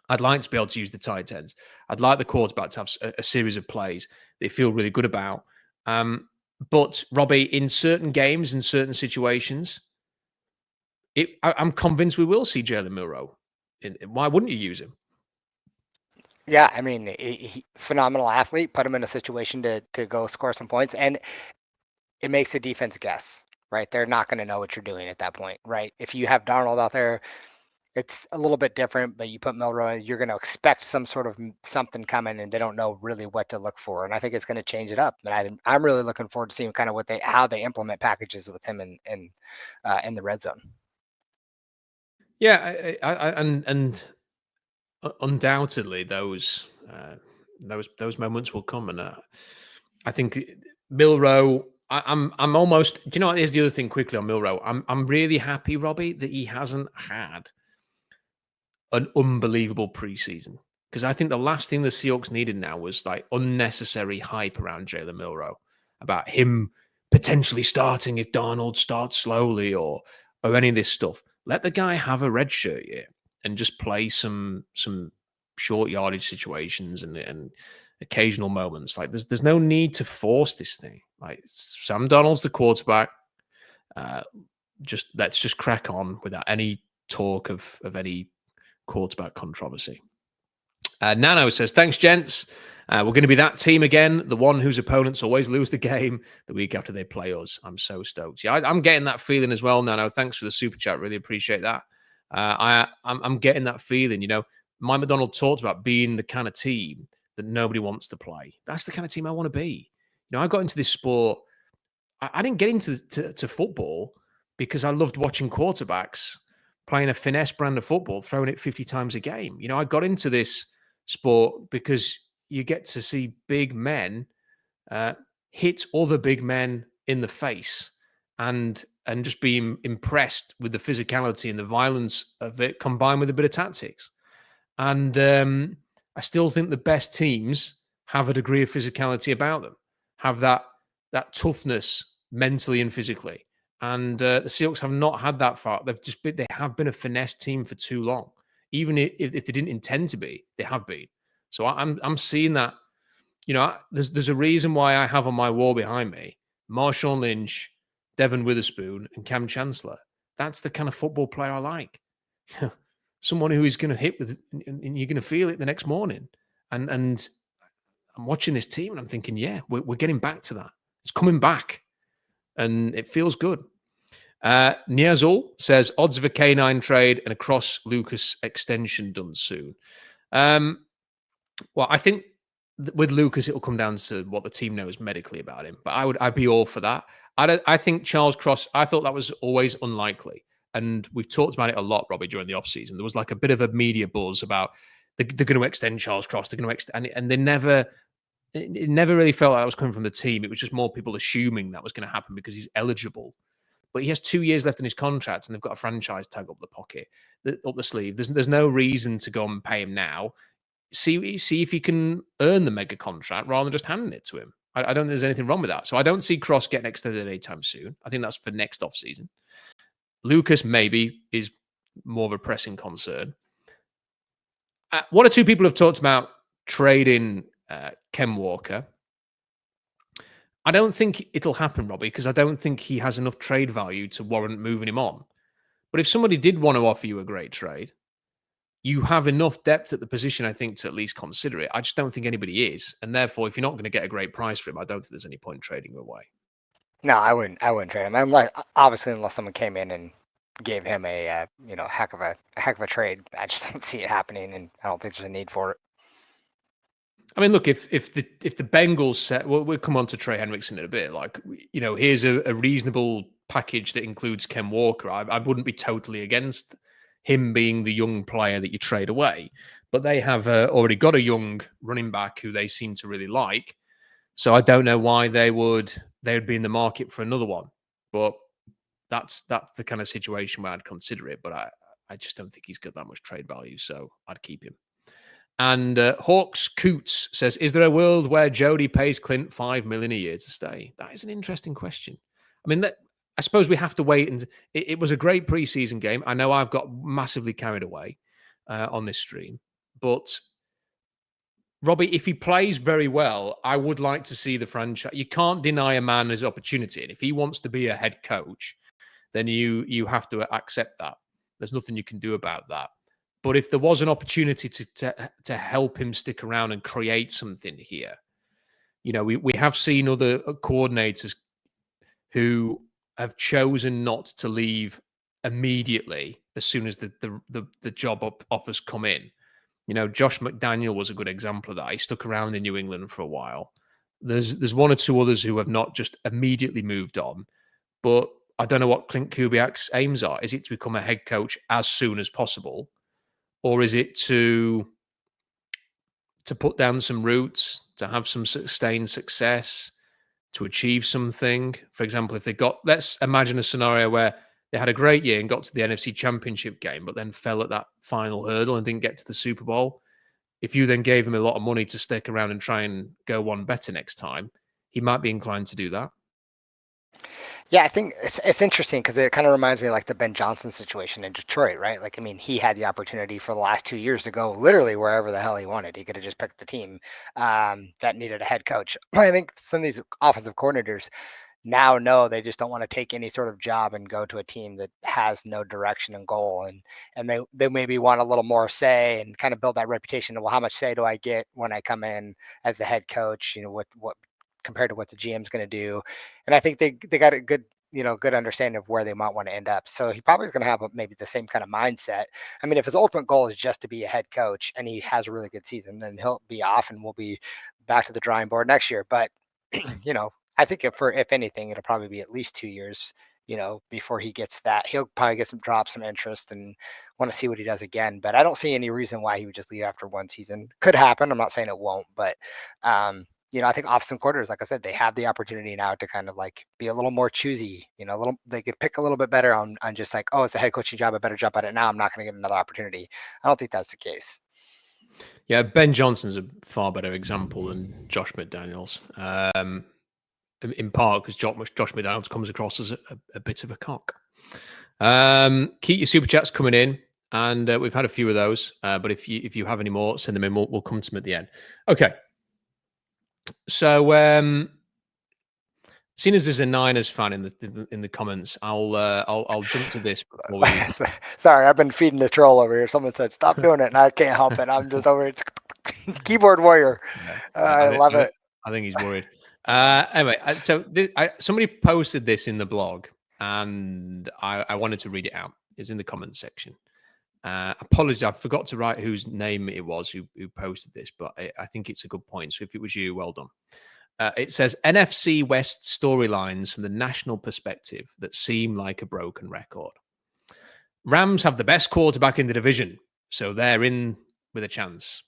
I'd like to be able to use the tight ends. I'd like the quarterback to have a series of plays they feel really good about. But Robbie, in certain games, in certain situations, I'm convinced we will see Jalen Milrow. Why wouldn't you use him? Yeah, I mean, phenomenal athlete. Put him in a situation to go score some points, and it makes the defense guess. Right, they're not going to know what you're doing at that point. Right, if you have Darnold out there, it's a little bit different, but you put Milrow in, you're going to expect some sort of something coming, and they don't know really what to look for. And I think it's going to change it up. And I'm really looking forward to seeing kind of how they implement packages with him in the red zone. Yeah, and undoubtedly those moments will come, and I think Milrow. I'm almost. Do you know what? Here's the other thing quickly on Milrow. I'm really happy, Robbie, that he hasn't had an unbelievable preseason, because I think the last thing the Seahawks needed now was like unnecessary hype around Jalen Milrow about him potentially starting if Darnold starts slowly or any of this stuff. Let the guy have a red shirt year and just play some short yardage situations and occasional moments. Like there's no need to force this thing. Like Sam Darnold's the quarterback. Let's just crack on without any talk of any quarterback controversy. Nano says, thanks, gents. We're going to be that team again, the one whose opponents always lose the game the week after they play us. I'm so stoked. Yeah, I'm getting that feeling as well, Nano. Thanks for the super chat. Really appreciate that. I'm getting that feeling. Mike McDonald talked about being the kind of team that nobody wants to play. That's the kind of team I want to be. I got into this sport. I didn't get into to football because I loved watching quarterbacks playing a finesse brand of football, throwing it 50 times a game. I got into this sport because you get to see big men hit other big men in the face and just being impressed with the physicality and the violence of it combined with a bit of tactics. And I still think the best teams have a degree of physicality about them, have that toughness mentally and physically. And the Seahawks have not had that far. They have been a finesse team for too long. Even if they didn't intend to be, they have been. So I'm seeing that. There's a reason why I have on my wall behind me Marshawn Lynch, Devin Witherspoon, and Cam Chancellor. That's the kind of football player I like. Someone who is going to hit with, and you're going to feel it the next morning. And I'm watching this team and I'm thinking, yeah, we're getting back to that. It's coming back. and it feels good. Niazul says odds of a K9 trade and a Cross Lucas extension done soon. Well, I think with Lucas, it'll come down to what the team knows medically about him. But I'd be all for that. I think Charles Cross, I thought that was always unlikely. And we've talked about it a lot, Robbie, during the offseason. There was like a bit of a media buzz about they're going to extend Charles Cross. They're going to extend, and they never, it never really felt like that was coming from the team. It was just more people assuming that was going to happen because he's eligible. But he has 2 years left in his contract, and they've got a franchise tag up the pocket, up the sleeve. There's no reason to go and pay him now. See if he can earn the mega contract rather than just handing it to him. I don't think there's anything wrong with that. So I don't see Cross getting extended anytime soon. I think that's for next offseason. Lucas maybe is more of a pressing concern. One or two people have talked about trading Ken Walker. I don't think it'll happen, Robbie, because I don't think he has enough trade value to warrant moving him on. But if somebody did want to offer you a great trade, you have enough depth at the position, I think, to at least consider it. I just don't think anybody is. And therefore, if you're not going to get a great price for him, I don't think there's any point trading him away. No, I wouldn't trade him unless someone came in and gave him a heck of a trade. I just don't see it happening, and I don't think there's a need for it. I mean, look, if the Bengals set, well, we'll come on to Trey Hendrickson in a bit. Like, here's a reasonable package that includes Ken Walker. I wouldn't be totally against him being the young player that you trade away, but they have already got a young running back who they seem to really like. So I don't know why they would be in the market for another one. But that's the kind of situation where I'd consider it. But I just don't think he's got that much trade value, so I'd keep him. And Hawks Coots says, is there a world where Jody pays Clint $5 million a year to stay? That is an interesting question. I mean, I suppose we have to wait. And it was a great preseason game. I know I've got massively carried away on this stream. But, Robbie, if he plays very well, I would like to see the franchise. You can't deny a man his opportunity. And if he wants to be a head coach, then you have to accept that. There's nothing you can do about that. But if there was an opportunity to help him stick around and create something here, we have seen other coordinators who have chosen not to leave immediately as soon as the job offers come in. Josh McDaniel was a good example of that. He stuck around in New England for a while. There's one or two others who have not just immediately moved on, but I don't know what Clint Kubiak's aims are. Is it to become a head coach as soon as possible? Or is it to put down some roots, to have some sustained success, to achieve something? For example, let's imagine a scenario where they had a great year and got to the NFC Championship game, but then fell at that final hurdle and didn't get to the Super Bowl. If you then gave him a lot of money to stick around and try and go one better next time, he might be inclined to do that. Yeah, I think it's interesting because it kind of reminds me of like the Ben Johnson situation in Detroit, right? Like, I mean, he had the opportunity for the last 2 years to go literally wherever the hell he wanted. He could have just picked the team that needed a head coach. I think some of these offensive coordinators now know they just don't want to take any sort of job and go to a team that has no direction and goal. And they maybe want a little more say and kind of build that reputation of, well, how much say do I get when I come in as the head coach? What compared to what the GM's going to do. And I think they got a good understanding of where they might want to end up. So he probably is going to have maybe the same kind of mindset. I mean, if his ultimate goal is just to be a head coach and he has a really good season, then he'll be off and we'll be back to the drawing board next year. But, I think if anything, it'll probably be at least 2 years, before he gets that. He'll probably drop some interest and want to see what he does again. But I don't see any reason why he would just leave after one season. Could happen. I'm not saying it won't, but I think offensive coordinators, like I said, they have the opportunity now to kind of like be a little more choosy. They could pick a little bit better on just like, oh, it's a head coaching job. I better jump at it now. I'm not going to get another opportunity. I don't think that's the case. Yeah, Ben Johnson's a far better example than Josh McDaniels. In part because Josh McDaniels comes across as a bit of a cock. Keep your super chats coming in, and we've had a few of those. But if you have any more, send them in. We'll come to them at the end. Okay. So, seeing as there's a Niners fan in the comments, I'll jump to this. Sorry, I've been feeding the troll over here. Someone said stop doing it, and I can't help it. I'm just over here. Keyboard warrior. I love it. I think he's worried. Anyway, so somebody posted this in the blog, and I wanted to read it out. It's in the comments section. Apologies, I forgot to write whose name it was who posted this, but I think it's a good point. So if it was you, well done. It says NFC West storylines from the national perspective that seem like a broken record. Rams have the best quarterback in the division, so they're in with a chance.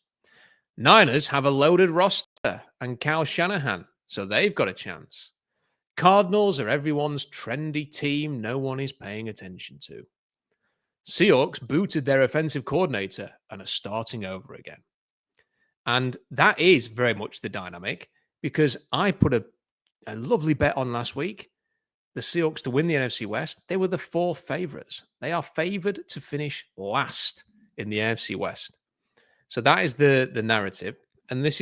Niners have a loaded roster and Kyle Shanahan, so they've got a chance. Cardinals are everyone's trendy team no one is paying attention to. Seahawks booted their offensive coordinator and are starting over again. And that is very much the dynamic, because I put a lovely bet on last week. The Seahawks to win the NFC West. They were the fourth favorites. They are favored to finish last in the NFC West. So that is the narrative. And this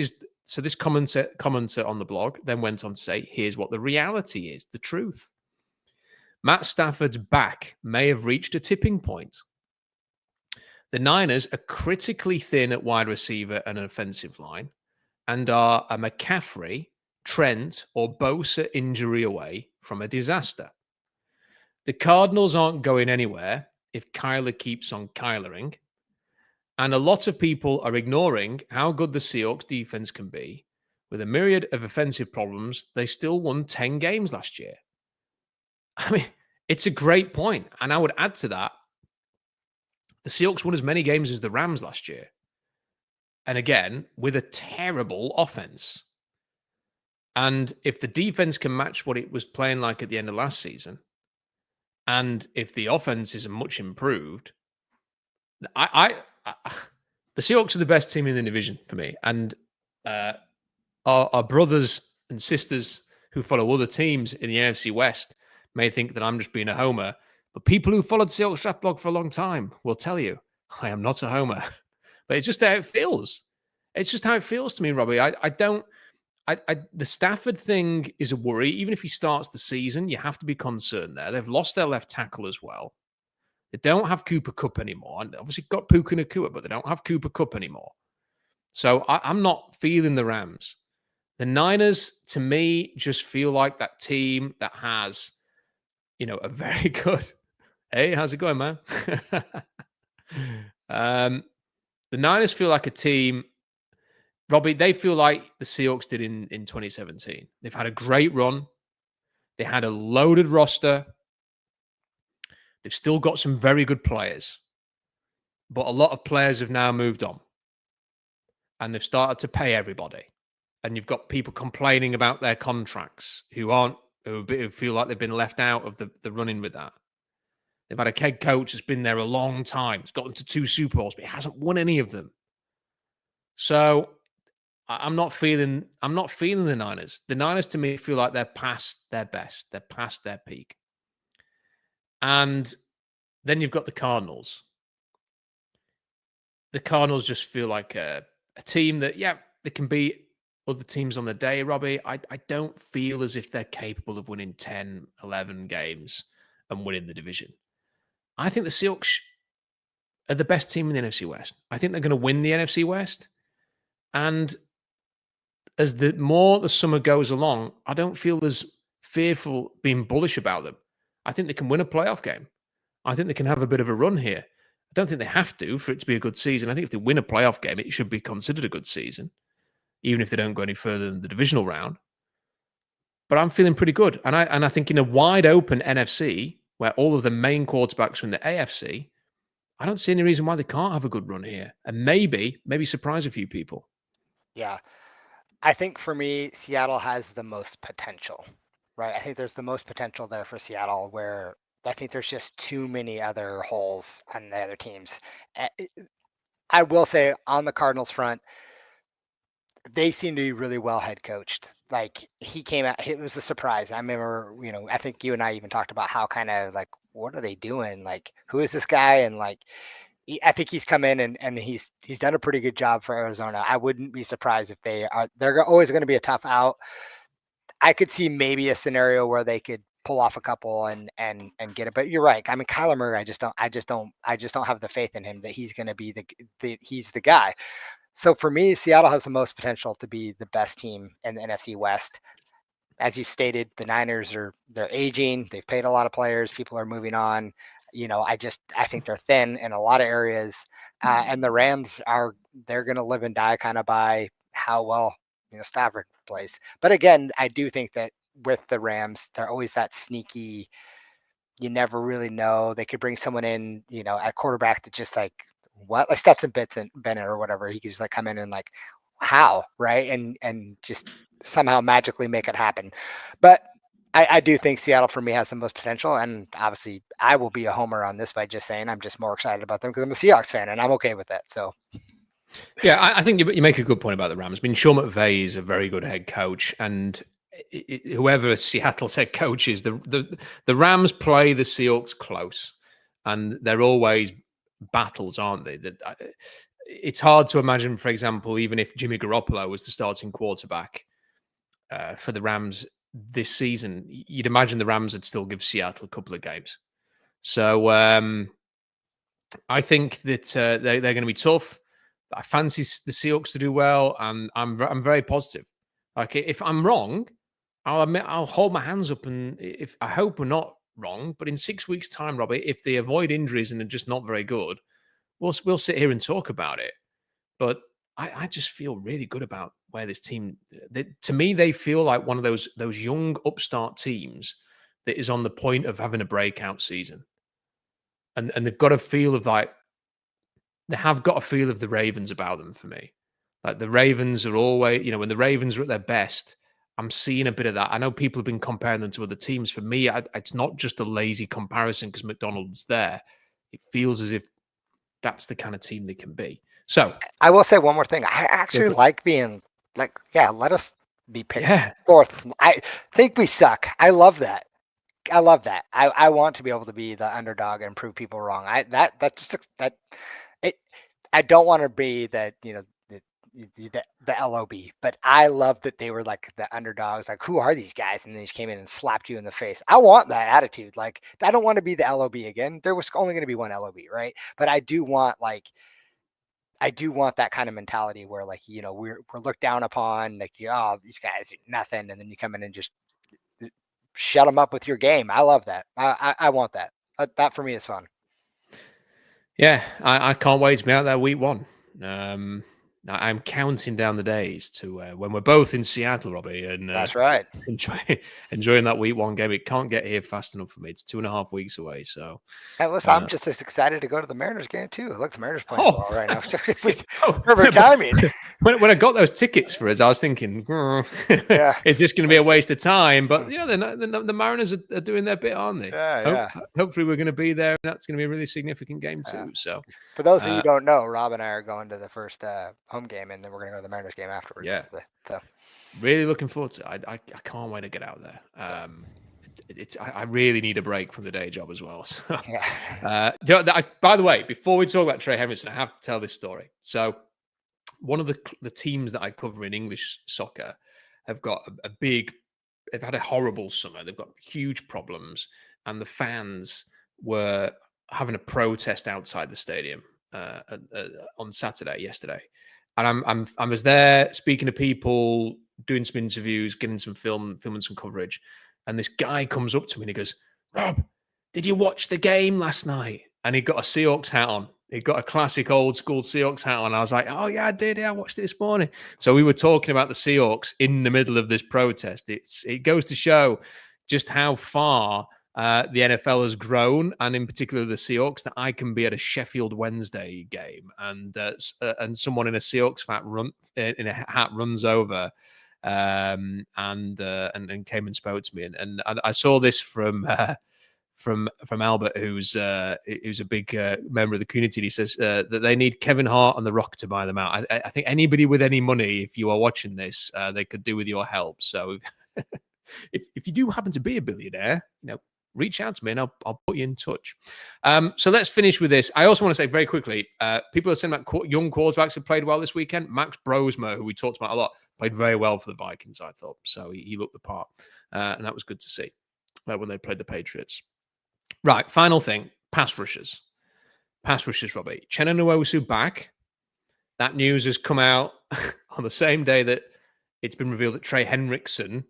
commenter on the blog then went on to say, here's what the reality is, the truth. Matt Stafford's back may have reached a tipping point. The Niners are critically thin at wide receiver and an offensive line and are a McCaffrey, Trent, or Bosa injury away from a disaster. The Cardinals aren't going anywhere if Kyler keeps on Kylering. And a lot of people are ignoring how good the Seahawks defense can be. With a myriad of offensive problems, they still won 10 games last year. I mean, it's a great point. And I would add to that, the Seahawks won as many games as the Rams last year. And again, with a terrible offense. And if the defense can match what it was playing like at the end of last season, and if the offense is much improved, the Seahawks are the best team in the division for me. And our brothers and sisters who follow other teams in the NFC West may think that I'm just being a homer, but people who followed Seahawks Draft Blog for a long time will tell you I am not a homer. But it's just how it feels. It's just how it feels to me, Robbie. The Stafford thing is a worry. Even if he starts the season, you have to be concerned there. They've lost their left tackle as well. They don't have Cooper Kupp anymore. And obviously got Puka Nacua, but they don't have Cooper Kupp anymore. So I'm not feeling the Rams. The Niners, to me, just feel like that team that has, a very good... Hey, how's it going, man? The Niners feel like a team... Robbie, they feel like the Seahawks did in 2017. They've had a great run. They had a loaded roster. They've still got some very good players. But a lot of players have now moved on. And they've started to pay everybody. And you've got people complaining about their contracts who feel like they've been left out of the running with that. They've had a head coach that's been there a long time. He's gotten to 2 Super Bowls, but he hasn't won any of them. So I'm not feeling the Niners. The Niners, to me, feel like they're past their best. They're past their peak. And then you've got the Cardinals. The Cardinals just feel like a team that, they can beat other teams on the day, Robbie. I don't feel as if they're capable of winning 10, 11 games and winning the division. I think the Seahawks are the best team in the NFC West. I think they're going to win the NFC West. And as the more the summer goes along, I don't feel as fearful being bullish about them. I think they can win a playoff game. I think they can have a bit of a run here. I don't think they have to for it to be a good season. I think if they win a playoff game, it should be considered a good season, even if they don't go any further than the divisional round. But I'm feeling pretty good. And I think in a wide open NFC, where all of the main quarterbacks from the AFC, I don't see any reason why they can't have a good run here. And maybe surprise a few people. Yeah. I think for me, Seattle has the most potential, right? I think there's the most potential there for Seattle, where I think there's just too many other holes on the other teams. I will say on the Cardinals front, they seem to be really well head coached. Like, he came out, it was a surprise. I remember, I think you and I even talked about how kind of like, what are they doing? Like, who is this guy? And like, I think he's come in and he's done a pretty good job for Arizona. I wouldn't be surprised if they're always going to be a tough out. I could see maybe a scenario where they could pull off a couple and get it. But you're right. I mean, Kyler Murray, I just don't have the faith in him that he's going to be he's the guy. So for me, Seattle has the most potential to be the best team in the NFC West. as you stated, the Niners they're aging. They've paid a lot of players. People are moving on. I think they're thin in a lot of areas. And the Rams they're going to live and die kind of by how well Stafford plays. But again, I do think that with the Rams, they're always that sneaky. You never really know. They could bring someone in, at quarterback that just like Stetson Bennett or whatever. He could just like come in and like how, right? And just somehow magically make it happen. But I do think Seattle for me has the most potential, and obviously I will be a homer on this by just saying I'm just more excited about them because I'm a Seahawks fan and I'm okay with that. So yeah, I think you make a good point about the Rams. I mean, Sean McVay is a very good head coach, and whoever Seattle's head coach is, the Rams play the Seahawks close, and they're always battles, aren't they? It's hard to imagine, for example, even if Jimmy Garoppolo was the starting quarterback for the Rams this season, you'd imagine the Rams would still give Seattle a couple of games. So I think that they're going to be tough. I fancy the Seahawks to do well, and I'm very positive. Like if I'm wrong, I'll admit I'll hold my hands up, and if I hope we're not wrong, but in 6 weeks' time, Robbie, if they avoid injuries and are just not very good, we'll sit here and talk about it. But I just feel really good about where this team. To me, they feel like one of those young upstart teams that is on the point of having a breakout season, and they've got a feel of like they have got a feel of the Ravens about them for me. Like the Ravens are always, when the Ravens are at their best, I'm seeing a bit of that. I know people have been comparing them to other teams. For me, it's not just a lazy comparison because McDonald's there. It feels as if that's the kind of team they can be. So I will say one more thing. I actually like being like, yeah, let us be picked fourth. I think we suck. I love that. I want to be able to be the underdog and prove people wrong. I don't want to be the LOB, but I love that they were like the underdogs. Like, who are these guys? And they just came in and slapped you in the face. I want that attitude. Like, I don't want to be the LOB again. There was only going to be one LOB, right? But I do want that kind of mentality where like, we're looked down upon, like, oh, these guys are nothing. And then you come in and just shut them up with your game. I love that. I want that. That for me is fun. Yeah, I can't wait to be out there week one. I'm counting down the days to when we're both in Seattle, Robbie, and that's right. Enjoying that week one game. It can't get here fast enough for me. It's 2.5 weeks away. So, hey, listen, I'm just as excited to go to the Mariners game too. Look, the Mariners playing well right now. Perfect timing. When I got those tickets for us, I was thinking, is this going to be a waste of time? But the Mariners are doing their bit, aren't they? Yeah. Hopefully, we're going to be there, and that's going to be a really significant game too. So, for those of you who don't know, Rob and I are going to the first home game, and then we're going to go to the Mariners game afterwards. Yeah. So really looking forward to it. I can't wait to get out there. I really need a break from the day job as well. So, by the way, before we talk about Trey Hendrickson, I have to tell this story. So, one of the teams that I cover in English soccer have got they've had a horrible summer. They've got huge problems, and the fans were having a protest outside the stadium on yesterday. And I was there speaking to people, doing some interviews, getting some filming some coverage. And this guy comes up to me and he goes, "Rob, did you watch the game last night?" And he got a Seahawks hat on. He got a classic old school Seahawks hat on. I was like, "Oh yeah, I did. Yeah, I watched it this morning." So we were talking about the Seahawks in the middle of this protest. It goes to show just how far the NFL has grown, and in particular the Seahawks, that I can be at a Sheffield Wednesday game and someone in a Seahawks hat runs over and came and spoke to me, and I saw this from Albert, who's a big member of the community. He says that they need Kevin Hart and The Rock to buy them out. I think anybody with any money, if you are watching this, they could do with your help. So if you do happen to be a billionaire, reach out to me and I'll put you in touch. So let's finish with this. I also want to say very quickly, people are saying that young quarterbacks have played well this weekend. Max Brosmer, who we talked about a lot, played very well for the Vikings, I thought. So he looked the part. And that was good to see when they played the Patriots. Right, final thing, pass rushers. Pass rushers, Robbie. Uchenna Nwosu back. That news has come out on the same day that it's been revealed that Trey Hendrickson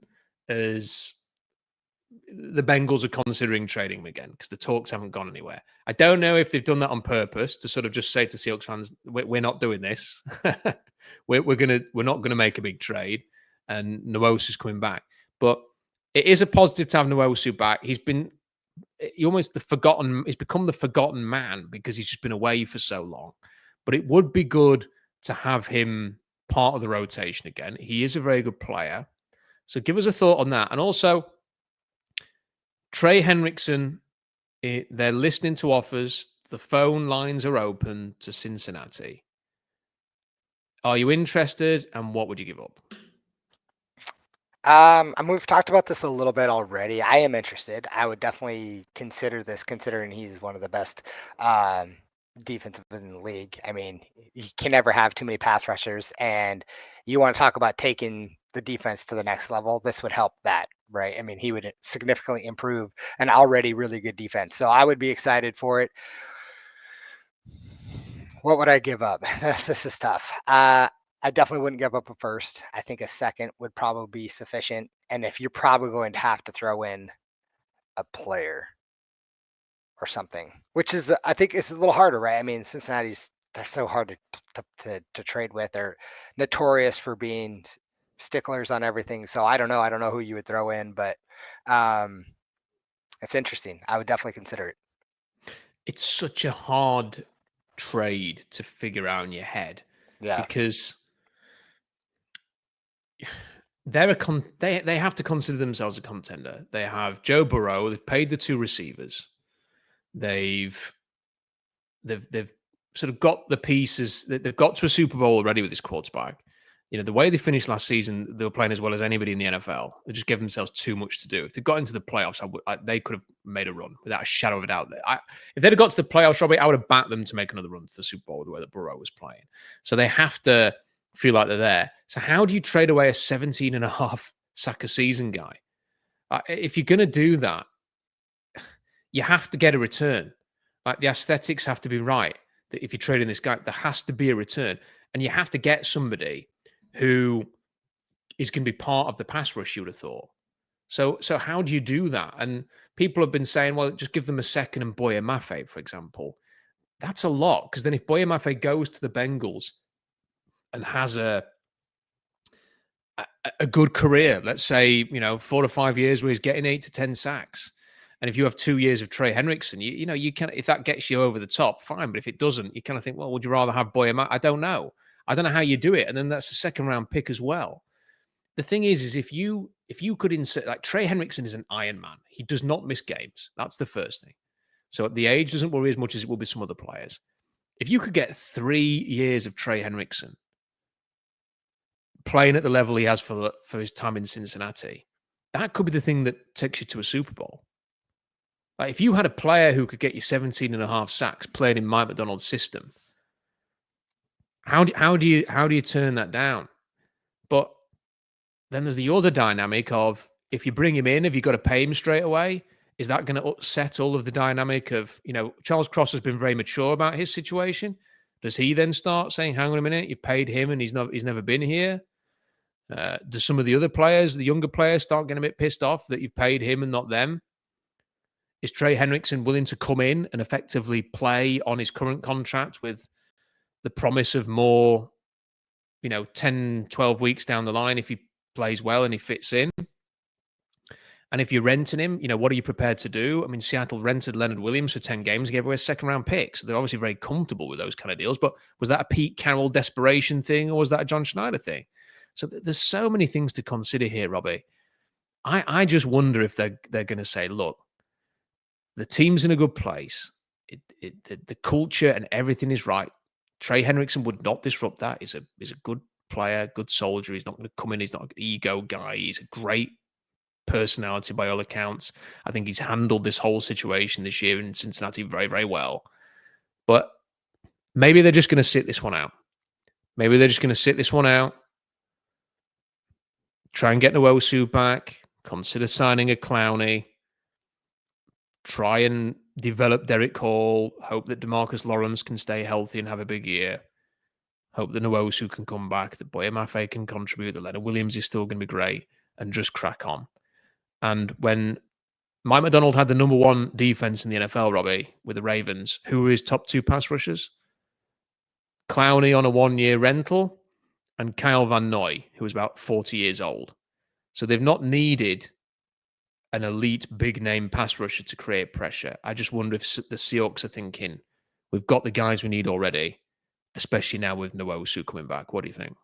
as the Bengals are considering trading him again because the talks haven't gone anywhere. I don't know if they've done that on purpose to sort of just say to Seahawks fans, we're not doing this. we're not gonna make a big trade, and Nwosu's coming back. But it is a positive to have Nwosu back. He's become the forgotten man because he's just been away for so long. But it would be good to have him part of the rotation again. He is a very good player. So give us a thought on that. And also, Trey Hendrickson, they're listening to offers. The phone lines are open to Cincinnati. Are you interested? And what would you give up? We've talked about this a little bit already. I am interested. I would definitely consider this, considering he's one of the best defensive in the league. I mean, you can never have too many pass rushers, and you want to talk about taking the defense to the next level. This would help that, right? I mean, he would significantly improve an already really good defense. So I would be excited for it. What would I give up? This is tough. I definitely wouldn't give up a first. I think a second would probably be sufficient. And if you're probably going to have to throw in a player or something, which is, I think it's a little harder, right? I mean, they're so hard to trade with. They're notorious for being sticklers on everything. So I don't know who you would throw in, but it's interesting. I would definitely consider it. It's such a hard trade to figure out in your head. Yeah. Because they have to consider themselves a contender. They have Joe Burrow. They've paid the two receivers. They've sort of got the pieces. They've got to a Super Bowl already with this quarterback. You know, the way they finished last season, they were playing as well as anybody in the NFL. They just gave themselves too much to do. If they got into the playoffs, they could have made a run without a shadow of a doubt. If they'd have got to the playoffs, Robbie, I would have backed them to make another run to the Super Bowl the way that Burrow was playing. So they have to feel like they're there. So how do you trade away a 17.5 sack a season guy? If you're going to do that, you have to get a return. Like, the aesthetics have to be right. That if you're trading this guy, there has to be a return. And you have to get somebody who is going to be part of the pass rush, you would have thought. So how do you do that? And people have been saying, well, just give them a second and Boye Mafe, for example. That's a lot, because then if Boye Mafe goes to the Bengals and has a good career, let's say, 4 to 5 years where he's getting 8 to 10 sacks, and if you have 2 years of Trey Hendrickson, you can, if that gets you over the top, fine. But if it doesn't, you kind of think, well, would you rather have Boye Mafe? I don't know how you do it. And then that's a second round pick as well. The thing is if you could insert, like, Trey Hendrickson is an Iron Man. He does not miss games. That's the first thing. So the age doesn't worry as much as it will be some other players. If you could get 3 years of Trey Hendrickson playing at the level he has for his time in Cincinnati, that could be the thing that takes you to a Super Bowl. Like, if you had a player who could get you 17.5 sacks playing in Mike Macdonald's system, how do you turn that down? But then there's the other dynamic of, if you bring him in, have you got to pay him straight away? Is that going to upset all of the dynamic of, Charles Cross has been very mature about his situation. Does he then start saying, hang on a minute, you've paid him and he's never been here? Do some of the other players, the younger players, start getting a bit pissed off that you've paid him and not them? Is Trey Hendrickson willing to come in and effectively play on his current contract with the promise of more, 10, 12 weeks down the line if he plays well and he fits in? And if you're renting him, what are you prepared to do? I mean, Seattle rented Leonard Williams for 10 games, gave away a second-round pick. So they're obviously very comfortable with those kind of deals. But was that a Pete Carroll desperation thing, or was that a John Schneider thing? So there's so many things to consider here, Robbie. I just wonder if they're going to say, look, the team's in a good place. The culture and everything is right. Trey Hendrickson would not disrupt that. He's a good player, good soldier. He's not going to come in. He's not an ego guy. He's a great personality by all accounts. I think he's handled this whole situation this year in Cincinnati very, very well. But maybe they're just going to sit this one out. Try and get Nwosu back. Consider signing a Clowney. Try and develop Derek Hall. Hope that DeMarcus Lawrence can stay healthy and have a big year. Hope that Nwosu can come back. That Boye Mafe can contribute. That Leonard Williams is still going to be great. And just crack on. And when Mike McDonald had the number one defense in the NFL, Robbie, with the Ravens, who were his top two pass rushers? Clowney on a 1-year rental and Kyle Van Noy, who was about 40 years old. So they've not needed an elite big name pass rusher to create pressure. I just wonder if the Seahawks are thinking, we've got the guys we need already, especially now with Nwosu coming back. What do you think?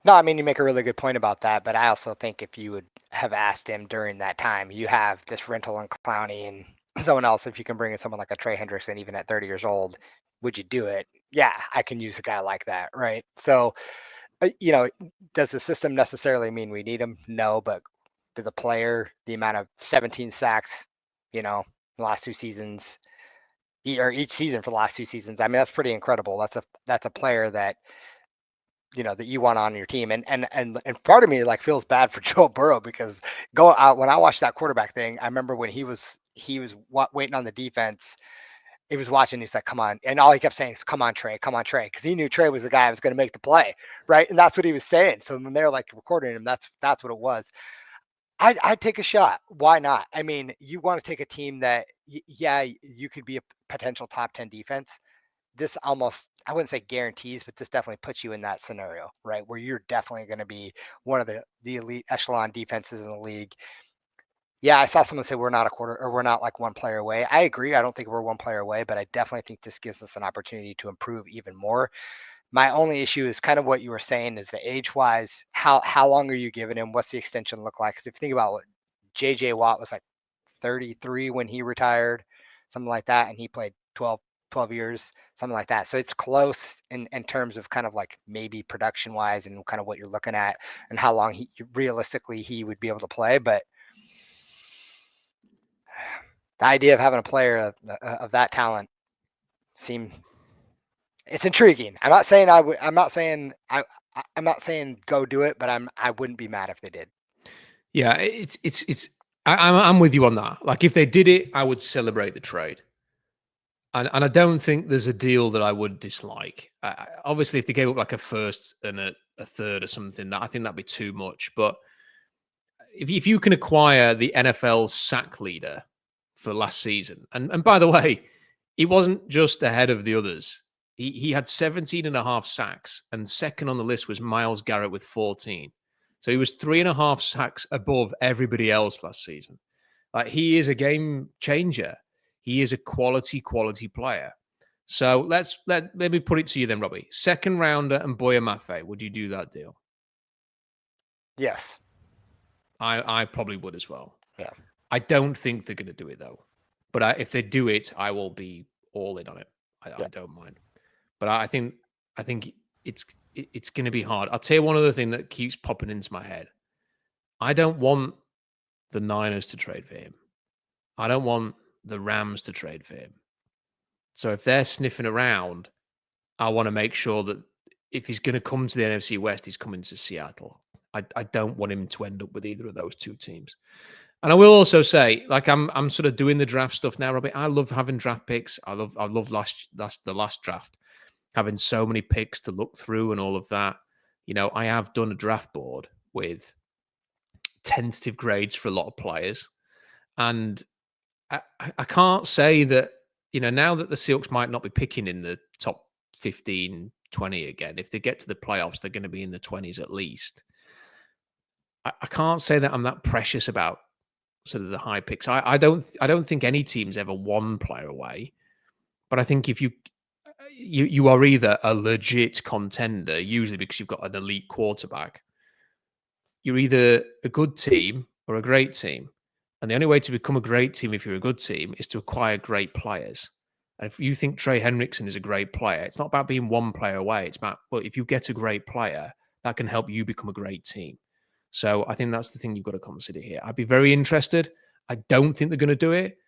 No, I mean, you make a really good point about that, but I also think if you would have asked him during that time, you have this rental and Clowney and someone else, if you can bring in someone like a Trey Hendrickson, even at 30 years old, would you do it? Yeah, I can use a guy like that, right? So, does the system necessarily mean we need him? No, but to the player, the amount of 17 sacks, the last 2 seasons, or each season for the last 2 seasons, I mean, that's pretty incredible. That's a player that that you want on your team. And part of me like feels bad for Joe Burrow because when I watched that quarterback thing, I remember when he was waiting on the defense, he was watching, he's like, come on. And all he kept saying is, come on, Trey, because he knew Trey was the guy who was going to make the play. Right. And that's what he was saying. So when they're like recording him, that's what it was. I'd take a shot. Why not? I mean, you want to take a team that, you could be a potential top 10 defense. This almost, I wouldn't say guarantees, but this definitely puts you in that scenario, right? Where you're definitely going to be one of the elite echelon defenses in the league. Yeah, I saw someone say we're not like one player away. I agree. I don't think we're one player away, but I definitely think this gives us an opportunity to improve even more. My only issue is kind of what you were saying is the age wise, how long are you giving him? What's the extension look like? Because if you think about what JJ Watt was like 33 when he retired, something like that, and he played 12 years, something like that. So it's close in terms of kind of like maybe production wise and kind of what you're looking at and how long realistically he would be able to play. But the idea of having a player of that talent it's intriguing. I'm not saying I'm not saying go do it, but I wouldn't be mad if they did. Yeah, I'm with you on that. Like if they did it, I would celebrate the trade. And I don't think there's a deal that I would dislike. Obviously, if they gave up like a first and a third or something, I think that'd be too much. But if you can acquire the NFL sack leader for last season, and by the way, he wasn't just ahead of the others. He had 17 and a half sacks, and second on the list was Myles Garrett with 14. So he was 3.5 sacks above everybody else last season. Like he is a game changer. He is a quality player. So let me put it to you then, Robbie. Second rounder and Boya Mafe, would you do that deal? Yes. I probably would as well. Yeah. I don't think they're going to do it though. But if they do it, I will be all in on it. I don't mind. But I think it's going to be hard. I'll tell you one other thing that keeps popping into my head. I don't want the Niners to trade for him. I don't want the Rams to trade for him. So if they're sniffing around, I want to make sure that if he's going to come to the NFC West, he's coming to Seattle. I don't want him to end up with either of those two teams. And I will also say, like I'm sort of doing the draft stuff now, Robbie. I love having draft picks. I love the last draft, having so many picks to look through and all of that. I have done a draft board with tentative grades for a lot of players. And I can't say that, now that the Seahawks might not be picking in the top 15, 20 again, if they get to the playoffs, they're going to be in the 20s at least. I can't say that I'm that precious about sort of the high picks. I don't think any team's ever one player away. But I think if you are either a legit contender, usually because you've got an elite quarterback, you're either a good team or a great team. And the only way to become a great team if you're a good team is to acquire great players. And if you think Trey Hendrickson is a great player, it's not about being one player away. It's about, well, if you get a great player, that can help you become a great team. So I think that's the thing you've got to consider here. I'd be very interested. I don't think they're going to do it.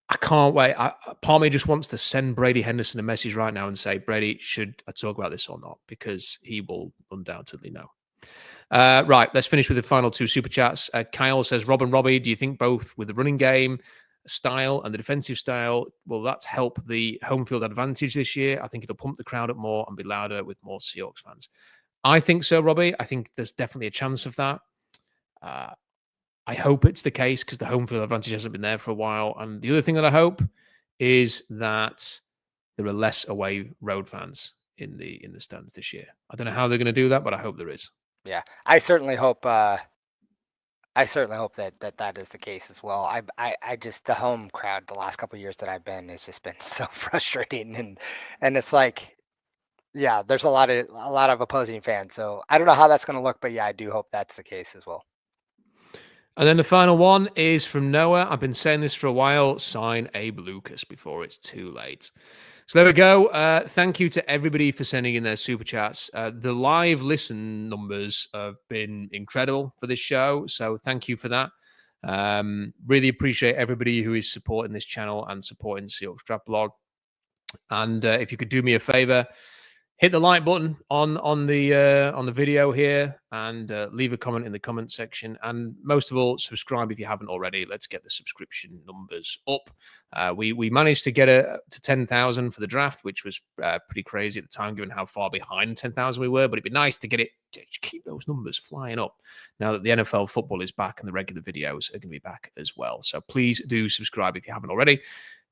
I can't wait. Part of me just wants to send Brady Henderson a message right now and say, Brady, should I talk about this or not? Because he will undoubtedly know. Right, let's finish with the final two super chats. Kyle says, Rob and Robbie, do you think both with the running game style and the defensive style, will that help the home field advantage this year? I think it'll pump the crowd up more and be louder with more Seahawks fans. I think so, Robbie. I think there's definitely a chance of that. I hope it's the case because the home field advantage hasn't been there for a while. And the other thing that I hope is that there are less away road fans in the stands this year. I don't know how they're going to do that, but I hope there is. Yeah, I certainly hope. I certainly hope that is the case as well. I just the home crowd the last couple of years that I've been has just been so frustrating, and it's like, yeah, there's a lot of opposing fans. So I don't know how that's going to look, but yeah, I do hope that's the case as well. And then the final one is from Noah. I've been saying this for a while. Sign Abe Lucas before it's too late. So there we go. Thank you to everybody for sending in their super chats. The live listen numbers have been incredible for this show. So thank you for that. Really appreciate everybody who is supporting this channel and supporting Seahawks Draft Blog. And if you could do me a favor, hit the like button on the video here and leave a comment in the comment section. And most of all, subscribe if you haven't already. Let's get the subscription numbers up. We managed to get to 10,000 for the draft, which was pretty crazy at the time, given how far behind 10,000 we were. But it'd be nice to get it, keep those numbers flying up now that the NFL football is back and the regular videos are going to be back as well. So please do subscribe if you haven't already.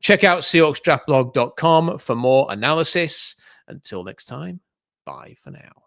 Check out SeahawksDraftBlog.com for more analysis. Until next time, bye for now.